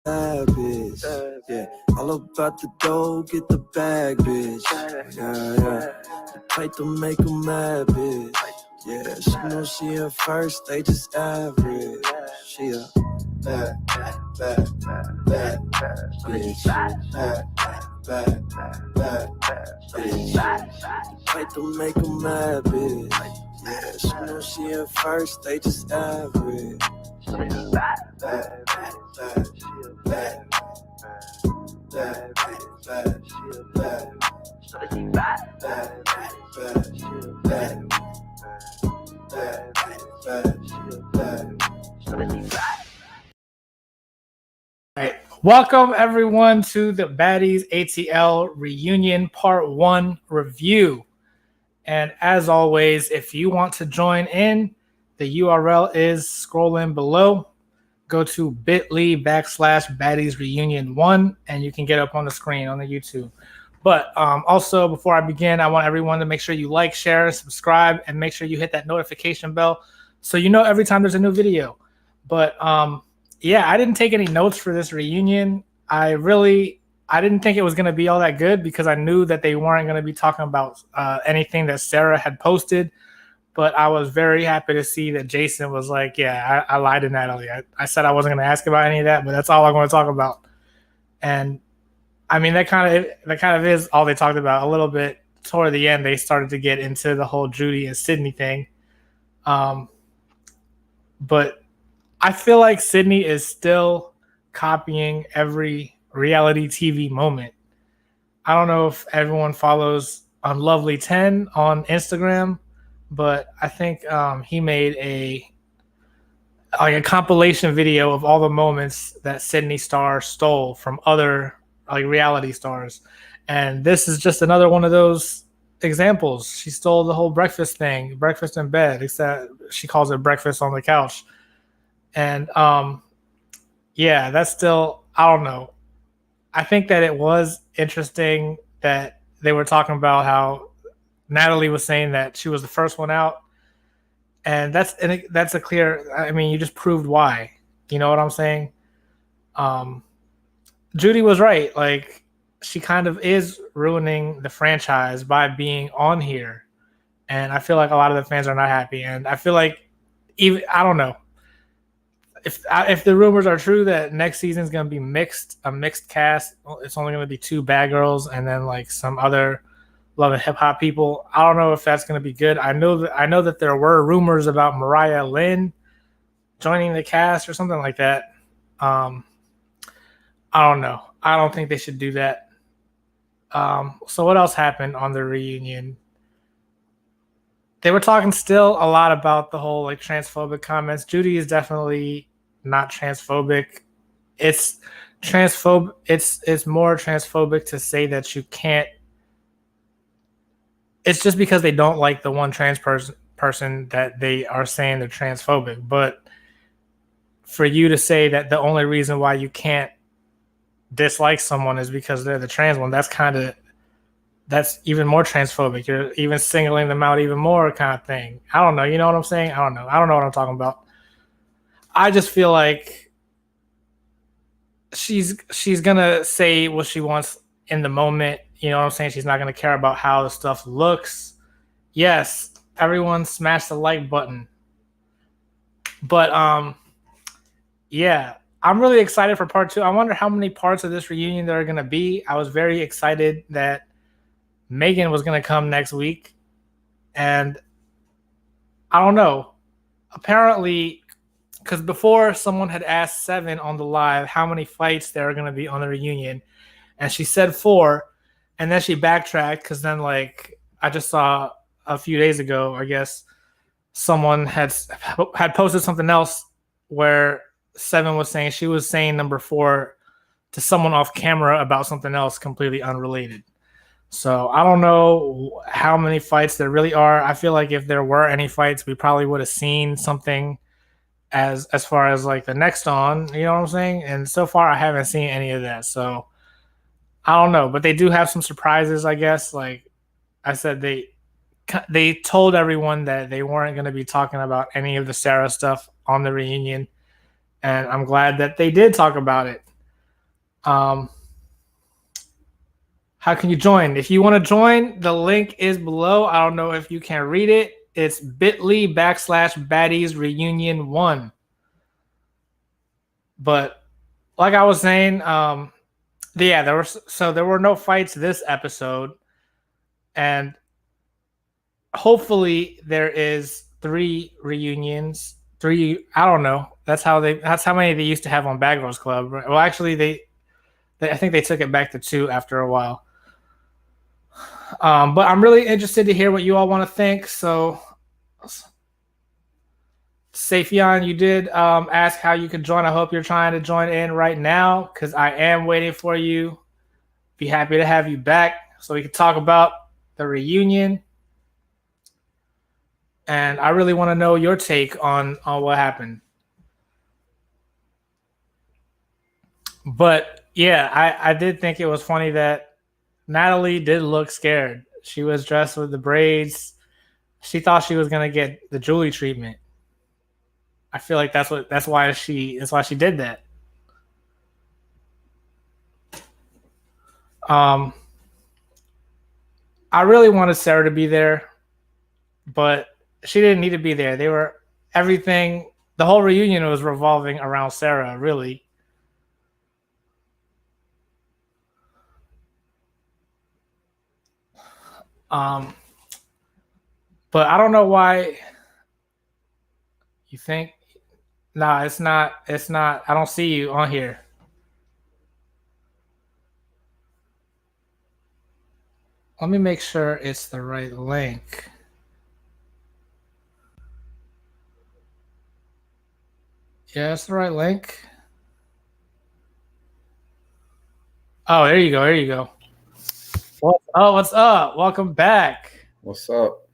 Bad bitch, yeah. All about the dough, get the bag, bitch. Yeah. The type to make 'em mad, bitch. Yeah, she know she in first, they just average. She a bad bitch. Bad bitch. Type to make 'em mad, bitch. Yeah, she know she in first, they just average. Welcome everyone to the Baddies ATL Reunion Part 1 review. And as always, if you want to join in, the URL is scrolling below. Go to bit.ly/Baddies Reunion 1 and you can get up on the screen on the YouTube. But also, before I begin, I want everyone to make sure you like, share, subscribe, and make sure you hit that notification bell so you know every time there's a new video. But yeah, I didn't take any notes for this reunion. I didn't think it was going to be all that good because I knew that they weren't going to be talking about anything that Sarah had posted. But I was very happy to see that Jason was like, yeah, I lied to Natalie. I said I wasn't going to ask about any of that, but that's all I'm going to talk about. And I mean, that kind of is all they talked about. A little bit toward the end, they started to get into the whole Judy and Sydney thing. But I feel like Sydney is still copying every reality TV moment. I don't know if everyone follows Unlovely 10 on Instagram, but I think he made a compilation video of all the moments that Sydney Star stole from other reality stars. And this is just another one of those examples. She stole the whole breakfast thing, breakfast in bed, except she calls it breakfast on the couch. And yeah, that's still, I don't know. I think that it was interesting that they were talking about how Natalie was saying that she was the first one out. And that's a clear, I mean, you just proved why. You know what I'm saying? Judy was right. Like, she kind of is ruining the franchise by being on here. And I feel like a lot of the fans are not happy. And I feel like, I don't know. If the rumors are true that next season is going to be a mixed cast, it's only going to be 2 bad girls and then like some other Love and Hip Hop people. I don't know if that's going to be good. I know that there were rumors about Mariah Lynn joining the cast or something like that. I don't know. I don't think they should do that. So what else happened on the reunion? They were talking still a lot about the whole like transphobic comments. Judy is definitely not transphobic. It's transphobic. It's more transphobic to say that you can't. It's just because they don't like the one trans person that they are saying they're transphobic. But for you to say that the only reason why you can't dislike someone is because they're the trans one, that's even more transphobic. You're even singling them out even more kind of thing. I don't know. You know what I'm saying? I don't know what I'm talking about. I just feel like she's gonna say what she wants in the moment. You know what I'm saying? She's not gonna care about how the stuff looks. Yes, everyone smash the like button. But yeah, I'm really excited for part 2. I wonder how many parts of this reunion there are gonna be. I was very excited that Megan was gonna come next week, and I don't know. Apparently, because before someone had asked Seven on the live how many fights there are going to be on the reunion, and she said 4, and then she backtracked because then like I just saw a few days ago, I guess someone had posted something else where Seven was saying she was saying number 4 to someone off camera about something else completely unrelated. So I don't know how many fights there really are. I feel like if there were any fights, we probably would have seen something as far as like the next on, you know what I'm saying? And so far I haven't seen any of that. So I don't know, but they do have some surprises, I guess. Like I said, they told everyone that they weren't going to be talking about any of the Sarah stuff on the reunion, and I'm glad that they did talk about it. How can you join? If you want to join, the link is below. I don't know if you can read it. It's bit.ly/Baddies Reunion 1. But like I was saying, there were no fights this episode, and hopefully there is 3 reunions. 3, I don't know. That's how many they used to have on Bad Girls Club. Well, actually, I think they took it back to 2 after a while. But I'm really interested to hear what you all want to think. So, Safian, you did ask how you can join. I hope you're trying to join in right now because I am waiting for you. Be happy to have you back so we can talk about the reunion. And I really want to know your take on what happened. But yeah, I did think it was funny that Natalie did look scared. She was dressed with the braids. She thought she was gonna get the Julie treatment. I feel like that's why she did that. I really wanted Sarah to be there, but she didn't need to be there. The whole reunion was revolving around Sarah, really. But I don't know why you think. Nah, it's not. It's not. I don't see you on here. Let me make sure it's the right link. Yeah, it's the right link. Oh, there you go. There you go. What's up? Welcome back. What's up?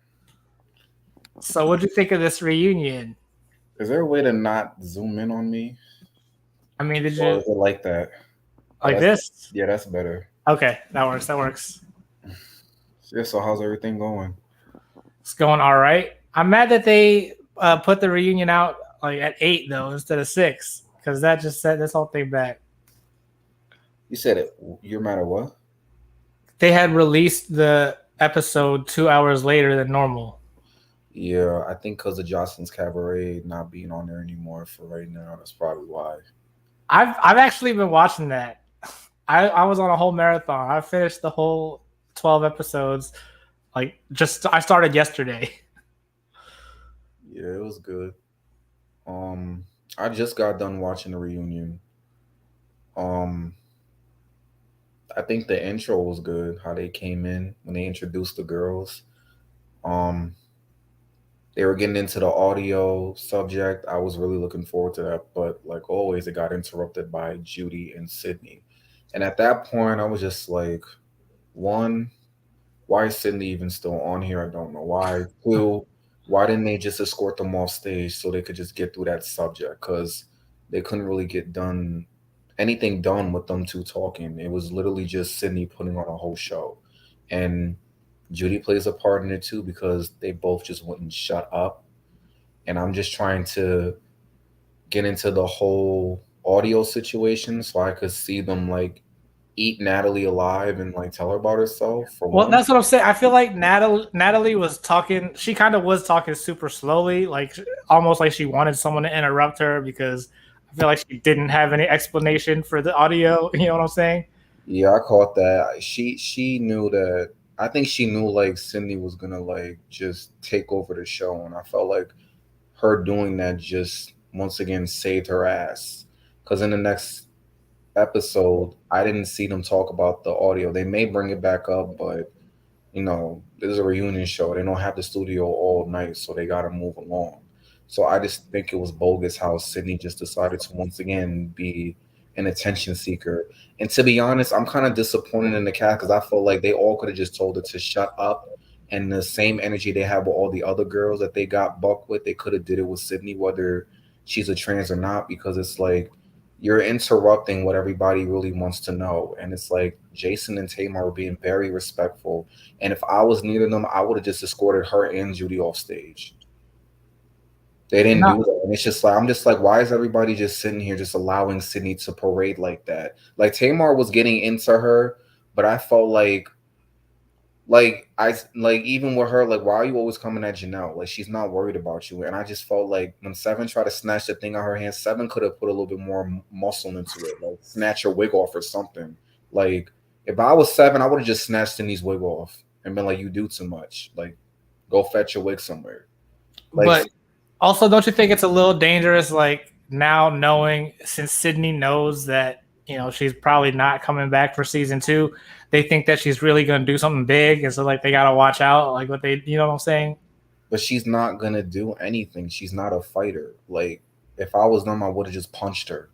So, what'd you think of this reunion? Is there a way to not zoom in on me? I mean, did Or you is it like that? like this? Yeah, that's better. Okay, that works. That works. Yeah, so how's everything going? It's going all right. I'm mad that they put the reunion out like at 8 though instead of 6 because that just set this whole thing back. You said it. You're mad at what? They had released the episode 2 hours later than normal. Yeah, I think because of Jocelyn's Cabaret not being on there anymore for right now, that's probably why. I've actually been watching that. I was on a whole marathon. I finished the whole 12 episodes. I started yesterday. Yeah, it was good. I just got done watching the reunion. I think the intro was good. How they came in when they introduced the girls. They were getting into the audio subject. I was really looking forward to that, but like always, it got interrupted by Judy and Sydney. And at that point, I was just like, one, why is Sydney even still on here? I don't know why. Two, why didn't they just escort them off stage so they could just get through that subject? Because they couldn't really get anything done with them two talking. It was literally just Sydney putting on a whole show. And Judy plays a part in it too because they both just wouldn't shut up. And I'm just trying to get into the whole audio situation so I could see them like eat Natalie alive and like tell her about herself. Well, that's what I'm saying. I feel like Natalie was talking. She kind of was talking super slowly, like almost like she wanted someone to interrupt her because I feel like she didn't have any explanation for the audio. You know what I'm saying? Yeah, I caught that. She knew that. I think she knew like Sydney was gonna like just take over the show, and I felt like her doing that just once again saved her ass. Because in the next episode, I didn't see them talk about the audio. They may bring it back up, but this is a reunion show. They don't have the studio all night, so they got to move along. So I just think it was bogus how Sydney just decided to once again be an attention seeker. And to be honest, I'm kind of disappointed in the cast because I felt like they all could have just told her to shut up. And the same energy they have with all the other girls that they got bucked with, they could have did it with Sydney, whether she's a trans or not, because it's like you're interrupting what everybody really wants to know. And it's like Jason and Tamar were being very respectful. And if I was near them, I would have just escorted her and Judy off stage. They didn't do that. And it's just like, I'm just like, why is everybody just sitting here just allowing Sydney to parade like that? Like Tamar was getting into her, but I felt like even with her, like, why are you always coming at Janelle? Like, she's not worried about you. And I just felt like when Seven tried to snatch the thing out her hand, Seven could have put a little bit more muscle into it, like snatch her wig off or something. Like, if I was Seven, I would have just snatched Sydney's wig off and been like, you do too much. Like, go fetch your wig somewhere. Like, but also, don't you think it's a little dangerous, like now knowing, since Sydney knows that she's probably not coming back for season 2, they think that she's really going to do something big, and so like they got to watch out, like what they, what I'm saying? but she's not gonna do anything. She's not a fighter. Like, if I was them, I would have just punched her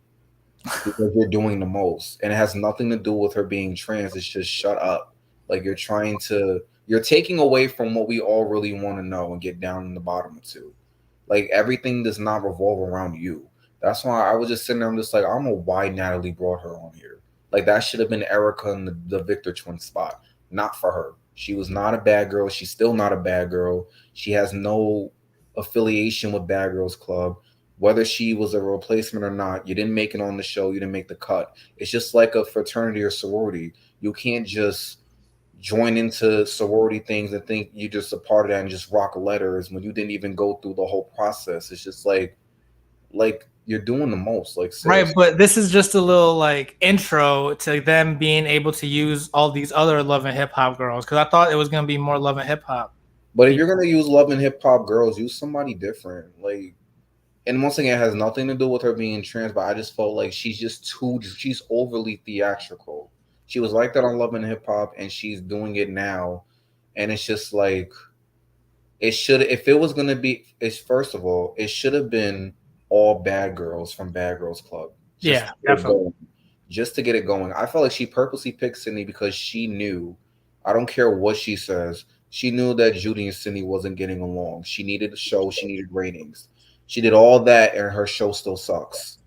because you're doing the most, and it has nothing to do with her being trans. It's just shut up. Like, you're taking away from what we all really want to know and get down in the bottom to. Like, everything does not revolve around you. That's why I was just sitting there. I'm just like, I don't know why Natalie brought her on here. Like, that should have been Erica in the Victor twin spot, not for her. She was not a bad girl. She's still not a bad girl. She has no affiliation with Bad Girls Club. Whether she was a replacement or not, you didn't make it on the show. You didn't make the cut. It's just like a fraternity or sorority. You can't just join into sorority things and think you're just a part of that and just rock letters when you didn't even go through the whole process. It's just like you're doing the most. Like, seriously. Right, but this is just a little like intro to them being able to use all these other Love and Hip Hop girls, because I thought it was going to be more Love and Hip Hop. But if you're gonna use Love and Hip Hop girls, use somebody different. Like, and once again, it has nothing to do with her being trans, but I just felt like she's overly theatrical. She was like that on Love and Hip Hop, and she's doing it now, and it's just like, it should, if it was gonna be, it's, first of all, it should have been all bad girls from Bad Girls Club. Yeah, definitely. Just to get it going. I felt like she purposely picked Sydney because she knew, I don't care what she says, she knew that Judy and Sydney wasn't getting along. She needed a show, she needed ratings. She did all that, and her show still sucks.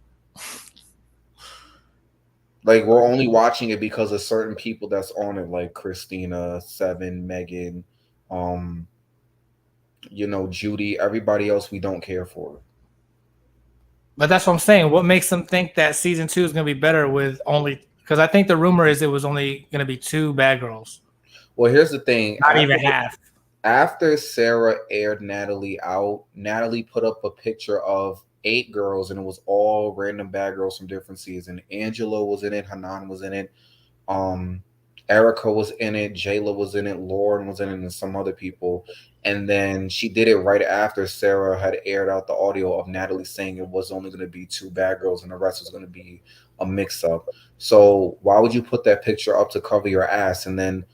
Like, we're only watching it because of certain people that's on it, like Christina, Seven, Megan, Judy. Everybody else we don't care for. But that's what I'm saying. What makes them think that season 2 is going to be better with only? Because I think the rumor is it was only going to be 2 bad girls. Well, here's the thing. Not even half. After Sarah aired Natalie out, Natalie put up a picture of 8 girls, and it was all random bad girls from different seasons. Angela was in it, Hanan was in it, Erica was in it, Jayla was in it, Lauren was in it, and some other people. And then she did it right after Sarah had aired out the audio of Natalie saying it was only going to be 2 bad girls and the rest was going to be a mix-up. So why would you put that picture up to cover your ass? And then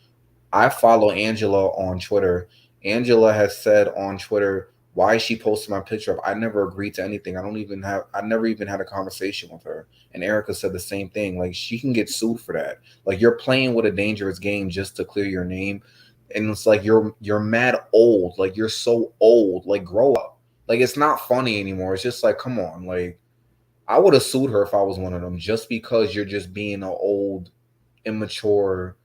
I follow Angela on Twitter. Angela has said on Twitter, why is she posting my picture up? I never agreed to anything. I never even had a conversation with her. And Erica said the same thing. Like, she can get sued for that. Like, you're playing with a dangerous game just to clear your name. And it's like, you're mad old. Like, you're so old. Like, grow up. Like, it's not funny anymore. It's just like, come on. Like, I would have sued her if I was one of them, just because you're just being an old, immature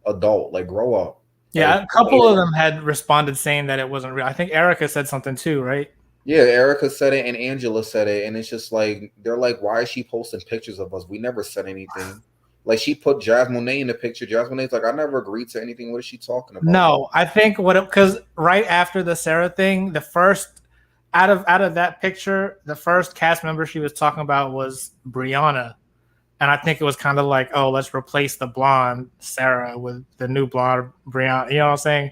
adult. Like, grow up. Yeah, Like, a couple of them had responded saying that it wasn't real. I think Erica said something too, right? Yeah, Erica said it and Angela said it, and it's just like, they're like, why is she posting pictures of us? We never said anything. Like, she put Jasmine in the picture. Jasmine's like, I never agreed to anything. What is she talking about? No, I think because right after the Sarah thing, the first out of that picture, the first cast member she was talking about was Brianna. And I think it was kind of like, oh, let's replace the blonde Sarah with the new blonde Brianna. You know what I'm saying?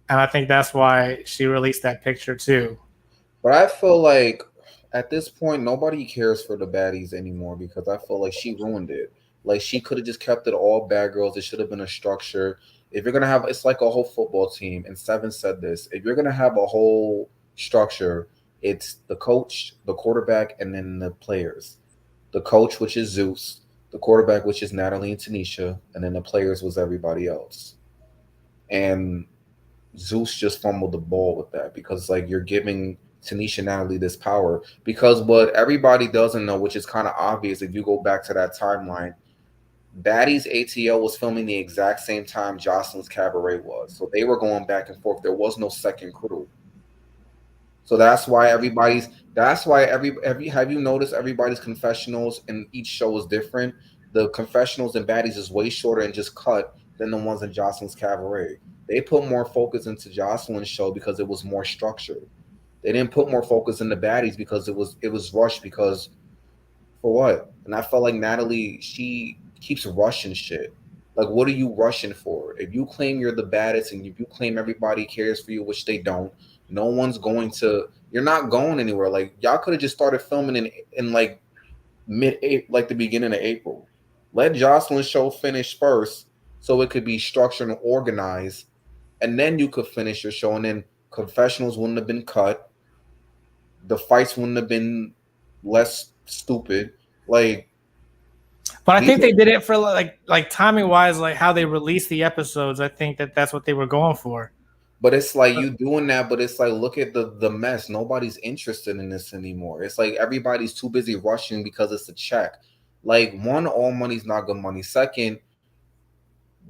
And I think that's why she released that picture too. But I feel like at this point, nobody cares for the baddies anymore because I feel like she ruined it. Like, she could have just kept it all bad girls. It should have been a structure. If you're going to have, it's like a whole football team. And Seven said this. If you're going to have a whole structure, it's the coach, the quarterback, and then the players. The coach, which is Zeus, the quarterback, which is Natalie and Tanisha, and then the players was everybody else. And Zeus just fumbled the ball with that because, like, you're giving Tanisha and Natalie this power. Because what everybody doesn't know, which is kind of obvious if you go back to that timeline, Baddies ATL was filming the exact same time Jocelyn's Cabaret was. So they were going back and forth. There was no second crew. So that's why everybody's. That's why every. Have you noticed everybody's confessionals in each show is different? The confessionals and baddies is way shorter and just cut than the ones in Jocelyn's Cabaret. They put more focus into Jocelyn's show because it was more structured. They didn't put more focus in the baddies because it was rushed because for what? And I felt like Natalie, she keeps rushing shit. Like, what are you rushing for? If you claim you're the baddest and if you claim everybody cares for you, which they don't, no one's going to. You're not going anywhere. Like, y'all could have just started filming in like like the beginning of April. Let Jocelyn's show finish first, so it could be structured and organized, and then you could finish your show. And then confessionals wouldn't have been cut. The fights wouldn't have been less stupid. Like, But I think they did it for like timing wise, like how they released the episodes. I think that's what they were going for. but it's like you doing that, but it's like look at the mess. Nobody's interested in this anymore. It's like everybody's too busy rushing because it's a check. Like one, all money's not good money. Second,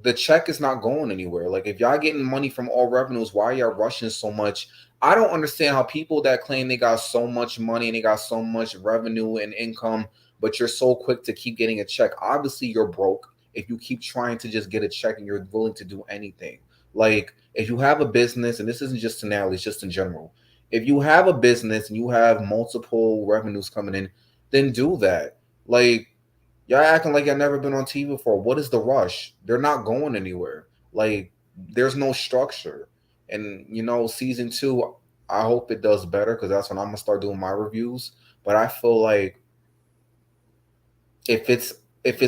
the check is not going anywhere. Like if y'all getting money from all revenues, why are y'all rushing so much? I don't understand how people that claim they got so much money and they got so much revenue and income, but you're so quick to keep getting a check. Obviously, you're broke if you keep trying to just get a check and you're willing to do anything. Like if you have a business, and this isn't just to Natalie, it's just in general. If you have a business and you have multiple revenues coming in, then do that. Like y'all acting like y'all never been on TV before. What is the rush? They're not going anywhere. Like there's no structure. And season 2, I hope it does better because that's when I'm gonna start doing my reviews. But I feel like if it's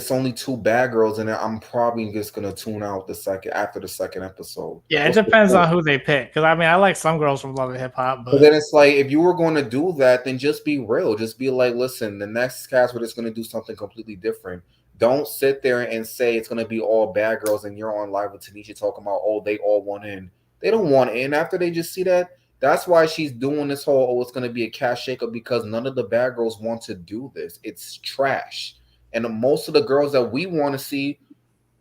only 2 bad girls in it, I'm probably just gonna tune out after the second episode. Yeah, it depends on who they pick. Because I mean, I like some girls from Love and Hip Hop, But then it's like if you were going to do that, then just be real. Just be like, listen, the next cast we're just going to do something completely different. Don't sit there and say it's going to be all bad girls and you're on live with Tanisha talking about, oh, they all want in. They don't want in after they just see that. That's why she's doing this whole, oh, it's going to be a cash shakeup because none of the bad girls want to do this. It's trash. And most of the girls that we want to see,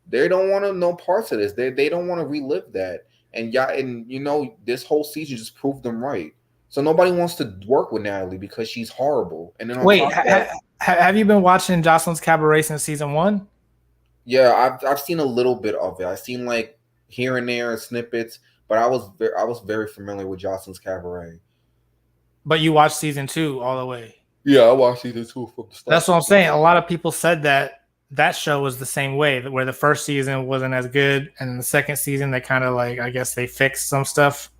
they don't want to know parts of this. They don't want to relive that. And this whole season just proved them right. So nobody wants to work with Natalie because she's horrible. And then wait, have you been watching Jocelyn's Cabaret since season 1? Yeah, I've seen a little bit of it. I've seen like here and there snippets, but I was very familiar with Jocelyn's Cabaret. But you watched season 2 all the way. Yeah, I watched season 2 from the start. That's what I'm saying. A lot of people said that show was the same way, where the first season wasn't as good, and in the second season they kind of like, I guess they fixed some stuff.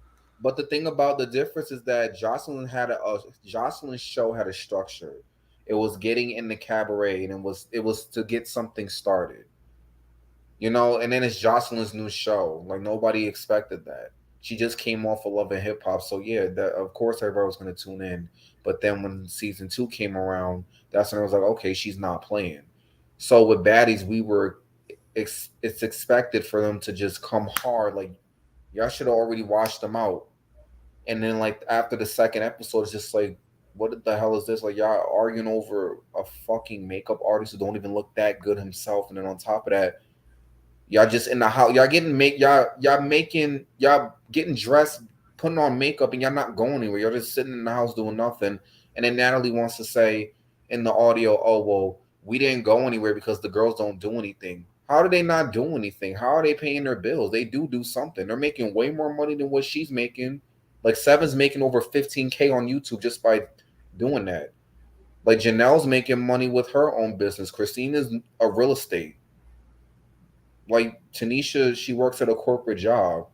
But the thing about the difference is that Jocelyn's show had a structure. It was getting in the cabaret, and it was to get something started. And then it's Jocelyn's new show. Like nobody expected that. She just came off of Love and Hip Hop, so yeah, of course everybody was going to tune in. But then when season 2 came around, that's when I was like, okay, she's not playing. So with Baddies, it's expected for them to just come hard. Like y'all should have already washed them out. And then like after the second episode, it's just like, what the hell is this? Like y'all arguing over a fucking makeup artist who don't even look that good himself. And then on top of that, y'all just in the house, y'all getting dressed, putting on makeup, and y'all not going anywhere. Y'all just sitting in the house doing nothing. And then Natalie wants to say in the audio, oh well, we didn't go anywhere because the girls don't do anything. How do they not do anything? How are they paying their bills? They do something. They're making way more money than what she's making. Like Seven's making over 15K on YouTube just by doing that. Like Janelle's making money with her own business. Christina's a real estate. Like Tanisha, she works at a corporate job.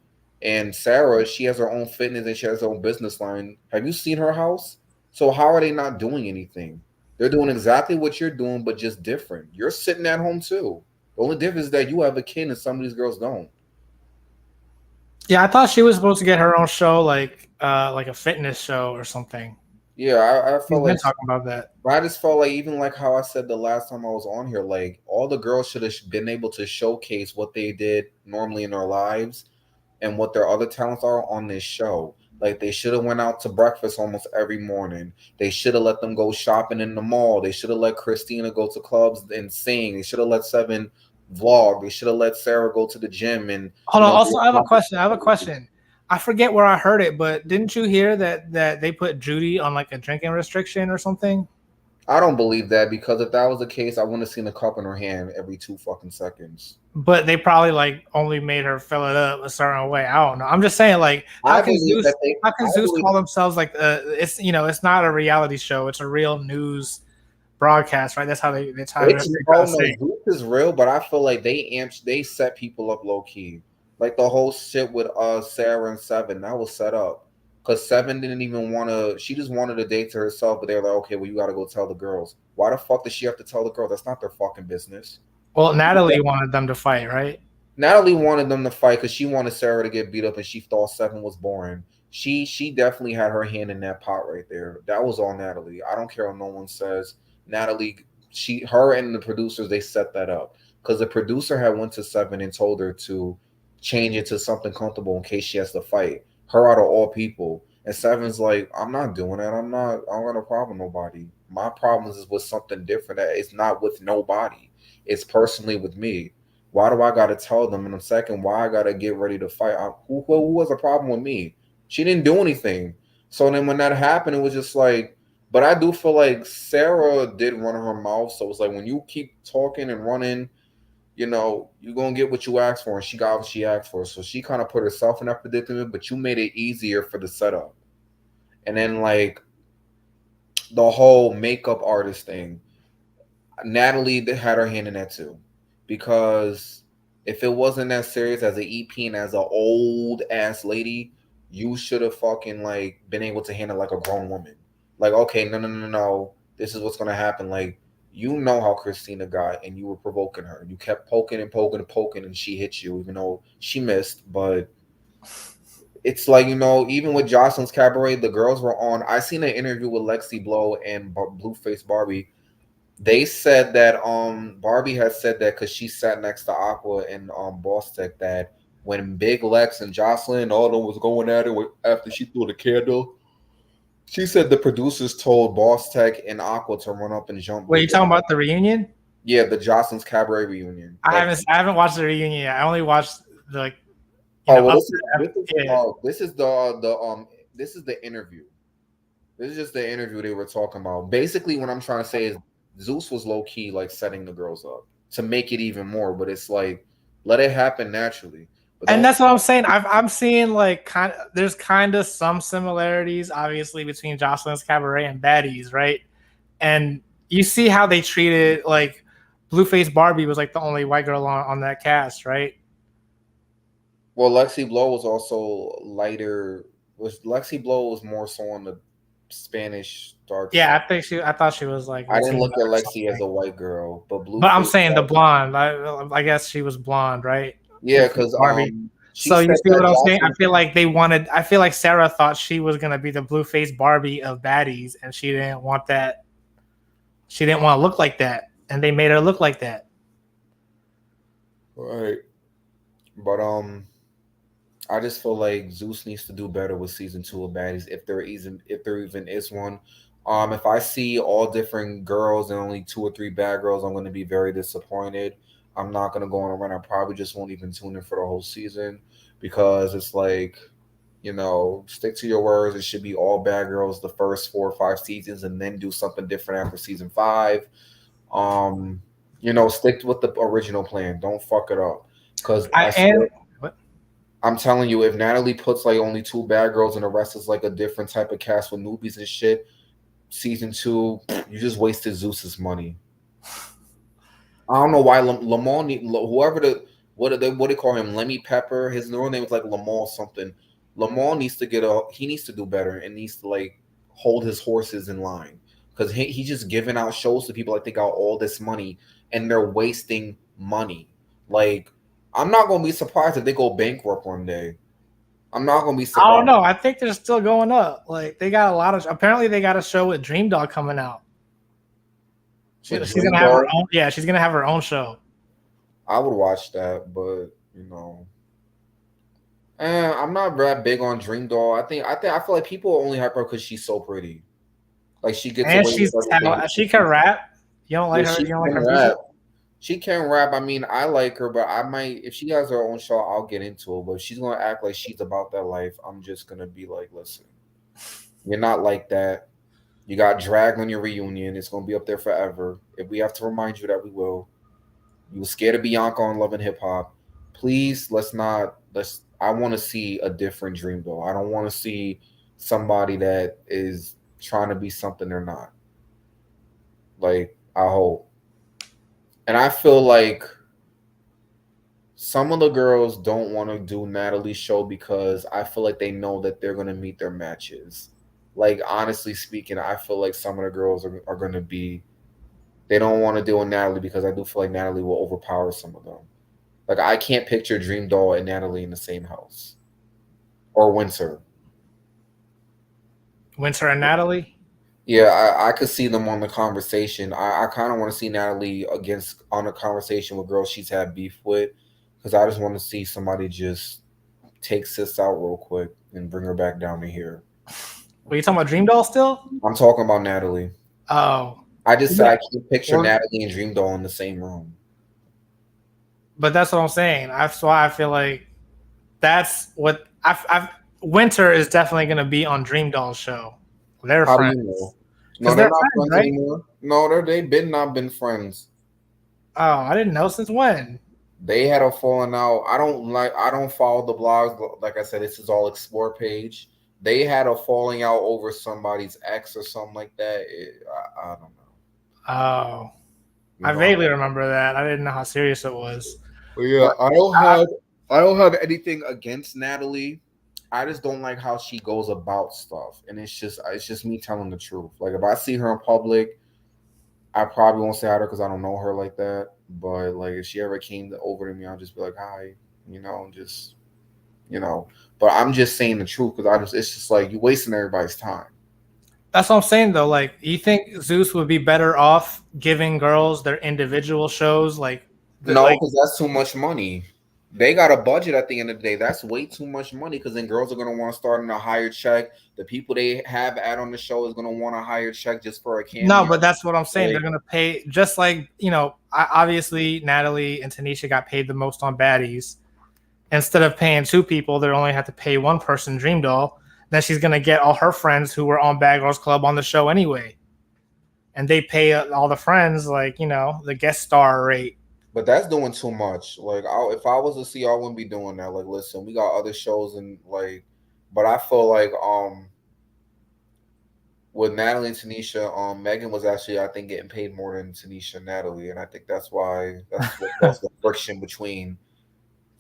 And Sarah, she has her own fitness and she has her own business line. Have you seen her house? So how are they not doing anything? They're doing exactly what you're doing, but just different. You're sitting at home too. The only difference is that you have a kid and some of these girls don't. Yeah, I thought she was supposed to get her own show, like a fitness show or something. Yeah, I felt like talking about that. I just felt like even like how I said the last time I was on here, like all the girls should have been able to showcase what they did normally in their lives and what their other talents are on this show. Like they should have went out to breakfast almost every morning. They should have let them go shopping in the mall. They should have let Christina go to clubs and sing. They should have let Seven vlog. They should have let Sarah go to the gym and hold on. Also, I have a question. I forget where I heard it, but didn't you hear that they put Judy on like a drinking restriction or something? I don't believe that, because if that was the case, I wouldn't have seen a cup in her hand every 2 fucking seconds. But they probably like only made her fill it up a certain way. I don't know. I'm just saying, like, I believe that they. how can I Zeus believe. call themselves like it's it's not a reality show. It's a real news broadcast, right? That's how they It's gotta no, say. Zeus is real, but I feel like they set people up low key. Like the whole shit with Sarah and Seven, that was set up. Cause Seven didn't even want to. She just wanted a date to herself, but they were like, okay, well, you got to go tell the girls. Why the fuck does she have to tell the girls? That's not their fucking business. Well, Natalie wanted them to fight, right? Natalie wanted them to fight because she wanted Sarah to get beat up, and she thought Seven was boring. She definitely had her hand in that pot right there. That was all Natalie. I don't care what no one says. Natalie, her and the producers, they set that up because the producer had went to Seven and told her to change it to something comfortable in case she has to fight. Her out of all people, and Seven's like, I'm not doing that. I don't got a problem with nobody. My problems is with something different. That it's not with nobody. It's personally with me. Why do I gotta tell them? And second, why I gotta get ready to fight? Who was a problem with me? She didn't do anything. So then when that happened, it was just like. But I do feel like Sarah did run her mouth. So it's like when you keep talking and running, you're gonna get what you asked for, and she got what she asked for. So she kind of put herself in that predicament, but you made it easier for the setup. And then like the whole makeup artist thing. Natalie had her hand in that too, because if it wasn't that serious as an EP and as an old ass lady, you should have fucking like been able to handle like a grown woman. Like, okay, no, this is what's gonna happen. Like, you know how Christina got, and you were provoking her. You kept poking and poking and poking, and she hit you, even though she missed. But it's like, even with Jocelyn's Cabaret, the girls were on. I seen an interview with Lexi Blow and Blueface Barbie. They said that Barbie had said that because she sat next to Aqua and Boss Tech, that when Big Lex and Jocelyn and all of them was going at it after she threw the candle, she said the producers told Boss Tech and Aqua to run up and jump. Wait, you talking about the reunion? Yeah, the Jocelyn's Cabaret reunion. I haven't watched the reunion yet. I only watched the this is the interview. This is just the interview they were talking about. Basically, what I'm trying to say is Zeus was low key like setting the girls up to make it even more, but it's like let it happen naturally. And that's what I'm saying. I'm seeing like there's kind of some similarities, obviously, between Jocelyn's Cabaret and Baddies, right? And you see how they treated like Blueface Barbie was like the only white girl on that cast, right? Well, Lexi Blow was also lighter. Lexi Blow was more so on the Spanish dark side. I thought she was like. I didn't look at Lexi as a white girl, but I'm saying the blonde. I guess she was blonde, right? Yeah, because Barbie. So you see what I'm saying? I feel like Sarah thought she was gonna be the Blueface Barbie of Baddies, and she didn't want that. She didn't want to look like that, and they made her look like that. Right. But I just feel like Zeus needs to do better with season 2 of Baddies, if there even is one. If I see all different girls and only 2 or 3 bad girls, I'm going to be very disappointed. I'm not going to go on a run. I probably just won't even tune in for the whole season, because it's like, stick to your words. It should be all bad girls the first 4 or 5 seasons, and then do something different after season 5. Stick with the original plan. Don't fuck it up. Because I'm telling you, if Natalie puts like only 2 bad girls and the rest is like a different type of cast with newbies and shit, season 2, you just wasted Zeus's money. I don't know why Lamont, whoever what they call him, Lemmy Pepper, his real name is like Lamont something. Lamont needs to he needs to do better and needs to like hold his horses in line, because he's just giving out shows to people like they got all this money and they're wasting money. Like, I'm not gonna be surprised if they go bankrupt one day. I'm not gonna be surprised. I don't know. I think they're still going up. Like, they got a lot of. Apparently, they got a show with Dream Dog coming out. She's gonna have her own. Yeah, she's gonna have her own show. I would watch that, but I'm not that big on Dream Doll. I feel like people only hype her because she's so pretty. Like, she gets and she can rap. You don't like her. You don't like her music. She can rap. I mean, I like her, but I might if she has her own show, I'll get into it. But if she's gonna act like she's about that life, I'm just gonna be like, listen, you're not like that. You got dragged on your reunion. It's gonna be up there forever. If we have to remind you that, we will. You were scared of Bianca on Love and Hip Hop. Please, let's not. Let's. I want to see a different Dream Doll. I don't want to see somebody that is trying to be something they're not. Like I hope, and I feel like some of the girls don't want to do Natalie's show because I feel like they know that they're gonna meet their matches. Like honestly speaking, I feel like some of the girls are gonna be. They don't want to deal with Natalie because I do feel like Natalie will overpower some of them. Like I can't picture Dream Doll and Natalie in the same house, or Winter. Winter and Natalie. Yeah, I could see them on the conversation. I kind of want to see Natalie against on a conversation with girls she's had beef with, because I just want to see somebody just take sis out real quick and bring her back down to here. Were you talking about Dream Doll still? I'm talking about Natalie. Oh, I just said I can't picture Well- Natalie and Dream Doll in the same room. but that's what I'm saying. That's why I feel like that's what I've Winter is definitely going to be on Dream Doll's show. They're How friends. do you know? 'Cause No, they're they're not friends, friends right? anymore. No, they've been not been friends. Oh, I didn't know since when. They had a falling out. I don't follow the blogs. Like I said, this is all explore page. They had a falling out over somebody's ex or something like that. I don't know. Oh, You I know? vaguely remember that. I didn't know how serious it was. But yeah, But I don't have anything against Natalie. I just don't like how she goes about stuff, and it's just me telling the truth. Like if I see her in public, I probably won't say hi to her because I don't know her like that. But like if she ever came over to me, I'll just be like, hi, just But I'm just saying the truth because it's just like you're wasting everybody's time. That's what I'm saying though. Like, you think Zeus would be better off giving girls their individual shows? Like, No, because that's too much money. They got a budget at the end of the day. That's way too much money because then girls are gonna want to start on a higher check. The people they have at on the show is gonna want a higher check just for a cameo. No, but that's what I'm saying. Like, They're gonna pay just like obviously Natalie and Tanisha got paid the most on Baddies. Instead of paying two people, they only have to pay one person, Dream Doll. Then she's gonna get all her friends who were on Bad Girls Club on the show anyway, and they pay all the friends like the guest star rate. but that's doing too much. Like, if I was a CEO, I wouldn't be doing that. Like, listen, we got other shows and like, but I feel like with Natalie and Tanisha, Megan was actually I think getting paid more than Tanisha and Natalie, and I think that's why that's the friction between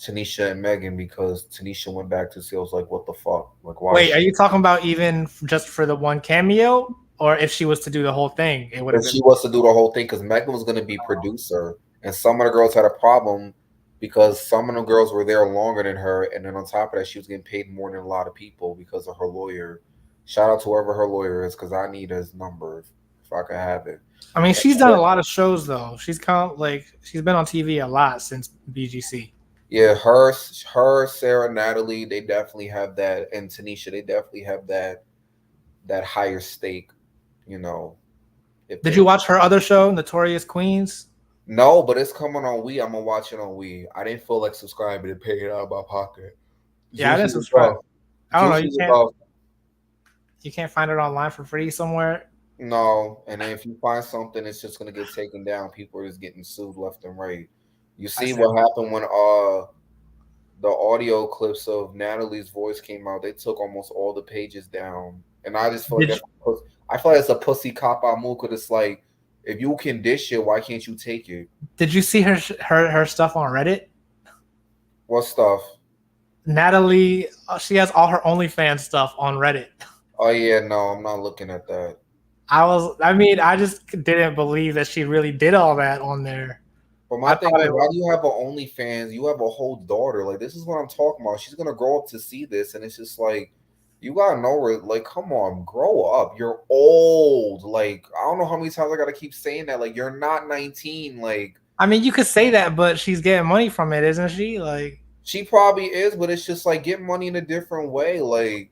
Tanisha and Megan because Tanisha went back to sales like what the fuck? Like why? Wait, are you talking about even just for the one cameo, or if she was to do the whole thing, it would have If been? she was to do the whole thing, because Megan was going to be producer, and some of the girls had a problem because some of the girls were there longer than her, and then on top of that, she was getting paid more than a lot of people because of her lawyer. Shout out to whoever her lawyer is, because I need his number if I could have it. I mean, she's done a lot of shows though. She's been on TV a lot since BGC. Yeah, her, Sarah, Natalie, they definitely have that, and Tanisha, they definitely have that higher stake. Did you watch her other show, Notorious Queens? No, but it's coming on Wii. I'm gonna watch it on Wii. I didn't feel like subscribing and paying it out of my pocket. Yeah, I didn't subscribe. I don't know. You can't find it online for free somewhere. No, and then if you find something, it's just gonna get taken down. People are just getting sued left and right. You see what happened when the audio clips of Natalie's voice came out? They took almost all the pages down, and I just feel like it's a pussy cop out move. Because it's like, if you can dish it, why can't you take it? Did you see her stuff on Reddit? What stuff? Natalie, she has all her OnlyFans stuff on Reddit. Oh yeah, no, I'm not looking at that. I just didn't believe that she really did all that on there. But my thing is, why do you have an OnlyFans? You have a whole daughter. Like, this is what I'm talking about. She's gonna grow up to see this, and it's just like, you gotta know where. Like, come on, grow up. You're old. Like, I don't know how many times I gotta keep saying that. Like, you're not 19. Like, I mean, you could say that, but she's getting money from it, isn't she? Like, she probably is, but it's just like, get money in a different way. Like,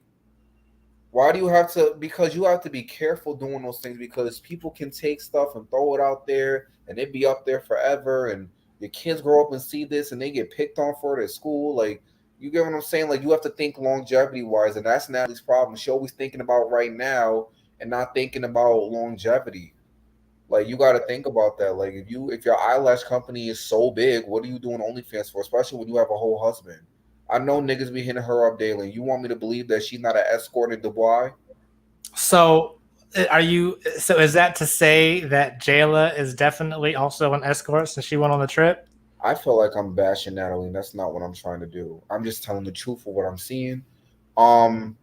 why do you have to? Because you have to be careful doing those things because people can take stuff and throw it out there, and it be up there forever. And your kids grow up and see this, and they get picked on for it at school. Like, you get what I'm saying? Like, you have to think longevity wise, and that's Natalie's problem. She always thinking about right now and not thinking about longevity. Like, you got to think about that. Like, if your eyelash company is so big, what are you doing OnlyFans for? Especially when you have a whole husband. I know niggas be hitting her up daily. You want me to believe that she's not an escort in Dubai? So are you? So is that to say that Jayla is definitely also an escort since she went on the trip? I feel like I'm bashing Natalie, and that's not what I'm trying to do. I'm just telling the truth of what I'm seeing. Um,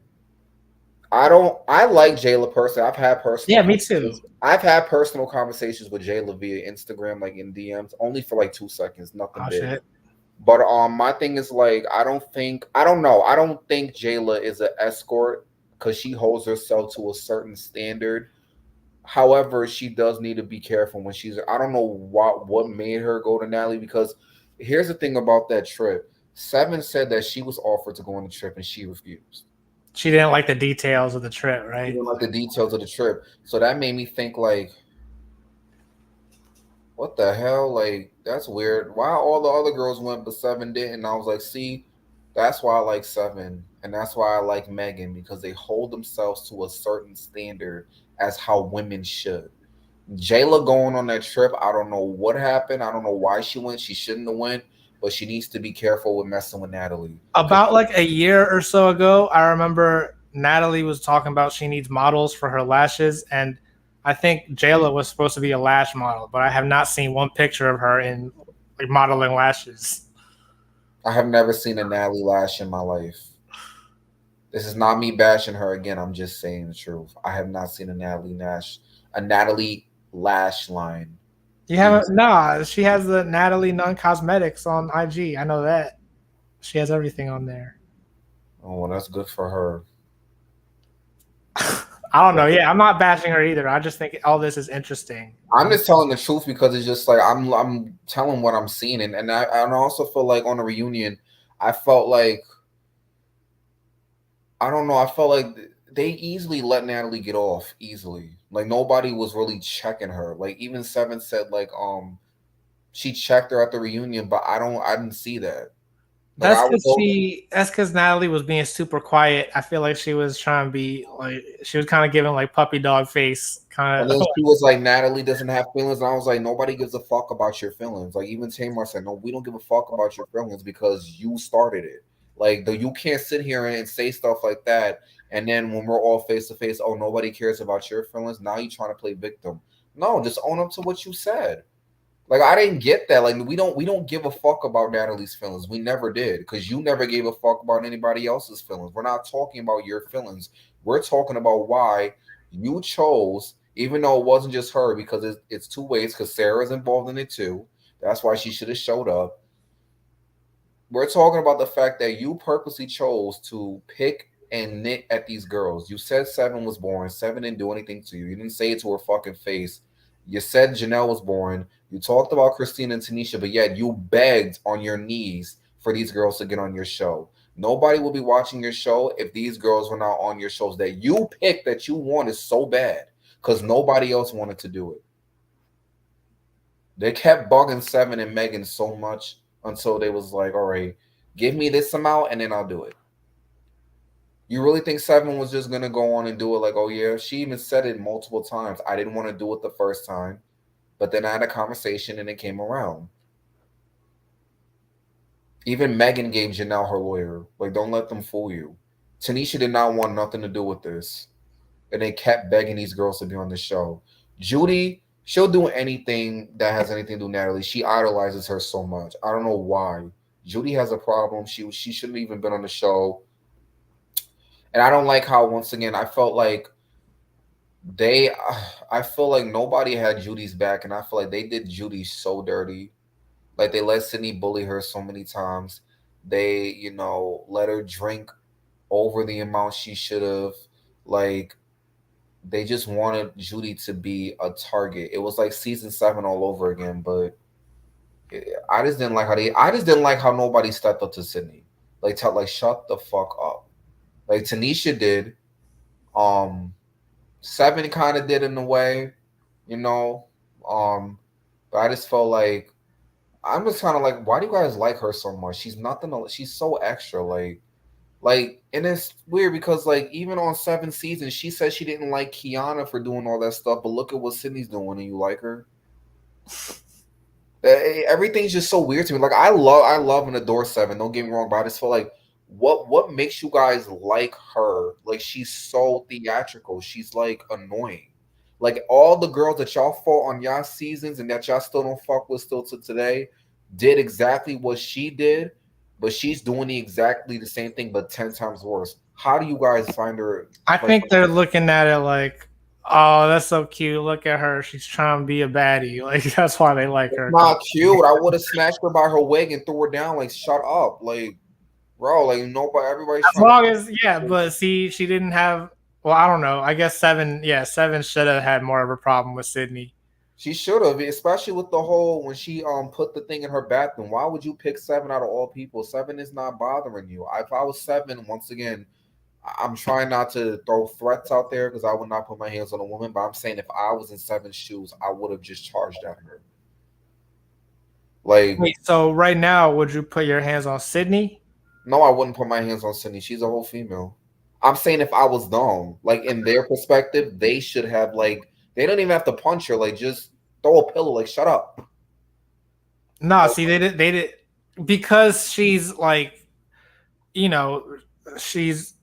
I don't. I like Jayla personally. Yeah, me too. I've had personal conversations with Jayla via Instagram, like in DMs, only for like 2 seconds, nothing Oh big. shit. But my thing is like I don't know. I don't think Jayla is an escort because she holds herself to a certain standard. However, she does need to be careful when she's. I don't know what made her go to Natalie, because here's the thing about that trip. Seven said that she was offered to go on the trip and she refused. She didn't like the details of the trip, She right? didn't like the details of the trip, so that made me think like, what the hell? Like, that's weird. Why all the other girls went but Seven didn't? And I was like, see, that's why I like Seven. And that's why I like Megan, because they hold themselves to a certain standard as how women should. Jayla going on that trip, I don't know what happened. I don't know why she went. She shouldn't have went, but she needs to be careful with messing with Natalie. About like a year or so ago, I remember Natalie was talking about she needs models for her lashes, and I think Jayla was supposed to be a lash model, but I have not seen one picture of her in like modeling lashes. I have never seen a Natalie Lash in my life. This is not me bashing her again. I'm just saying the truth. I have not seen a Natalie Lash line. You haven't? Nah, she has the Natalie Nunn Cosmetics on IG. I know that she has everything on there. Oh, well, that's good for her. I don't know. Yeah, I'm not bashing her either. I just think all this is interesting. I'm just telling the truth because it's just like I'm telling what I'm seeing, and I also feel like on a reunion, I felt like, I don't know, I felt like they easily let Natalie get off easily. Like, nobody was really checking her. Like, even Seven said like she checked her at the reunion, but I didn't see that. Like, That's I was because that's because Natalie was being super quiet. I feel like she was trying to be like she was kind of giving like puppy dog face And kind then of. she was like, Natalie doesn't have feelings. And I was like, nobody gives a fuck about your feelings. Like, even Tamar said, no, we don't give a fuck about your feelings because you started it. Like, you can't sit here and say stuff like that. And then when we're all face to face, oh, nobody cares about your feelings. Now you're trying to play victim. No, just own up to what you said. Like, I didn't get that. Like, we don't give a fuck about Natalie's feelings. We never did, because you never gave a fuck about anybody else's feelings. We're not talking about your feelings. We're talking about why you chose, even though it wasn't just her, because it's two ways, because Sarah's involved in it too. That's why she should have showed up. We're talking about the fact that you purposely chose to pick and nit at these girls. You said Seven was boring. Seven didn't do anything to you. You didn't say it to her fucking face. You said Janelle was boring. You talked about Christine and Tanisha, but yet you begged on your knees for these girls to get on your show. Nobody will be watching your show if these girls were not on your shows that you picked, that you wanted so bad, because nobody else wanted to do it. They kept bugging Seven and Megan so much until they was like, all right, give me this amount and then I'll do it. You really think Seven was just gonna go on and do it? Like, oh yeah, she even said it multiple times. I didn't want to do it the first time, but then I had a conversation and it came around. Even Megan gave Janelle her lawyer. Like, don't let them fool you. Tanisha did not want nothing to do with this, and they kept begging these girls to be on the show. Judy, she'll do anything that has anything to do with Natalie. She idolizes her so much. I don't know why. Judy has a problem. She shouldn't even been on the show. And I don't like how, once again, I felt like they I feel like nobody had Judy's back, and I feel like they did Judy so dirty. Like, they let Sydney bully her so many times. They, let her drink over the amount she should have. Like, they just wanted Judy to be a target. It was like season 7 all over again. But I just didn't like how I just didn't like how nobody stepped up to Sydney. Like, shut the fuck up. Like, Tanisha did. Seven kind of did in a way, you know. Um, But I just felt like I'm just kind of like, why do you guys like her so much? She's nothing. She's so extra. And it's weird because like even on 7 seasons, she said she didn't like Kiana for doing all that stuff, but look at what Sydney's doing, and you like her. Everything's just so weird to me. Like I love and adore Seven. Don't get me wrong, but I just feel like what makes you guys like her? Like she's so theatrical. She's like annoying. Like all the girls that y'all fought on y'all seasons and that y'all still don't fuck with still to today did exactly what she did, but she's doing exactly the same thing but 10 times worse. How do you guys find her? I think they're looking at it like, oh, that's so cute. Look at her. She's trying to be a baddie. Like that's why they like her. Not cute. I would have smashed her by her wig and threw her down. Like, shut up. Like, bro, like nobody, everybody's as long as but see, she didn't have. Well, I don't know. I guess Seven should have had more of a problem with Sydney. She should have, especially with the whole when she put the thing in her bathroom. Why would you pick Seven out of all people? Seven is not bothering you. If I was Seven, once again, I'm trying not to throw threats out there because I would not put my hands on a woman. But I'm saying if I was in Seven's shoes, I would have just charged at her. Like, wait, so right now, would you put your hands on Sydney? No, I wouldn't put my hands on Sydney. She's a whole female. I'm saying if I was them, like in their perspective, they should have like they don't even have to punch her. Like just throw a pillow. Like shut up. No, see, they did because she's like, she's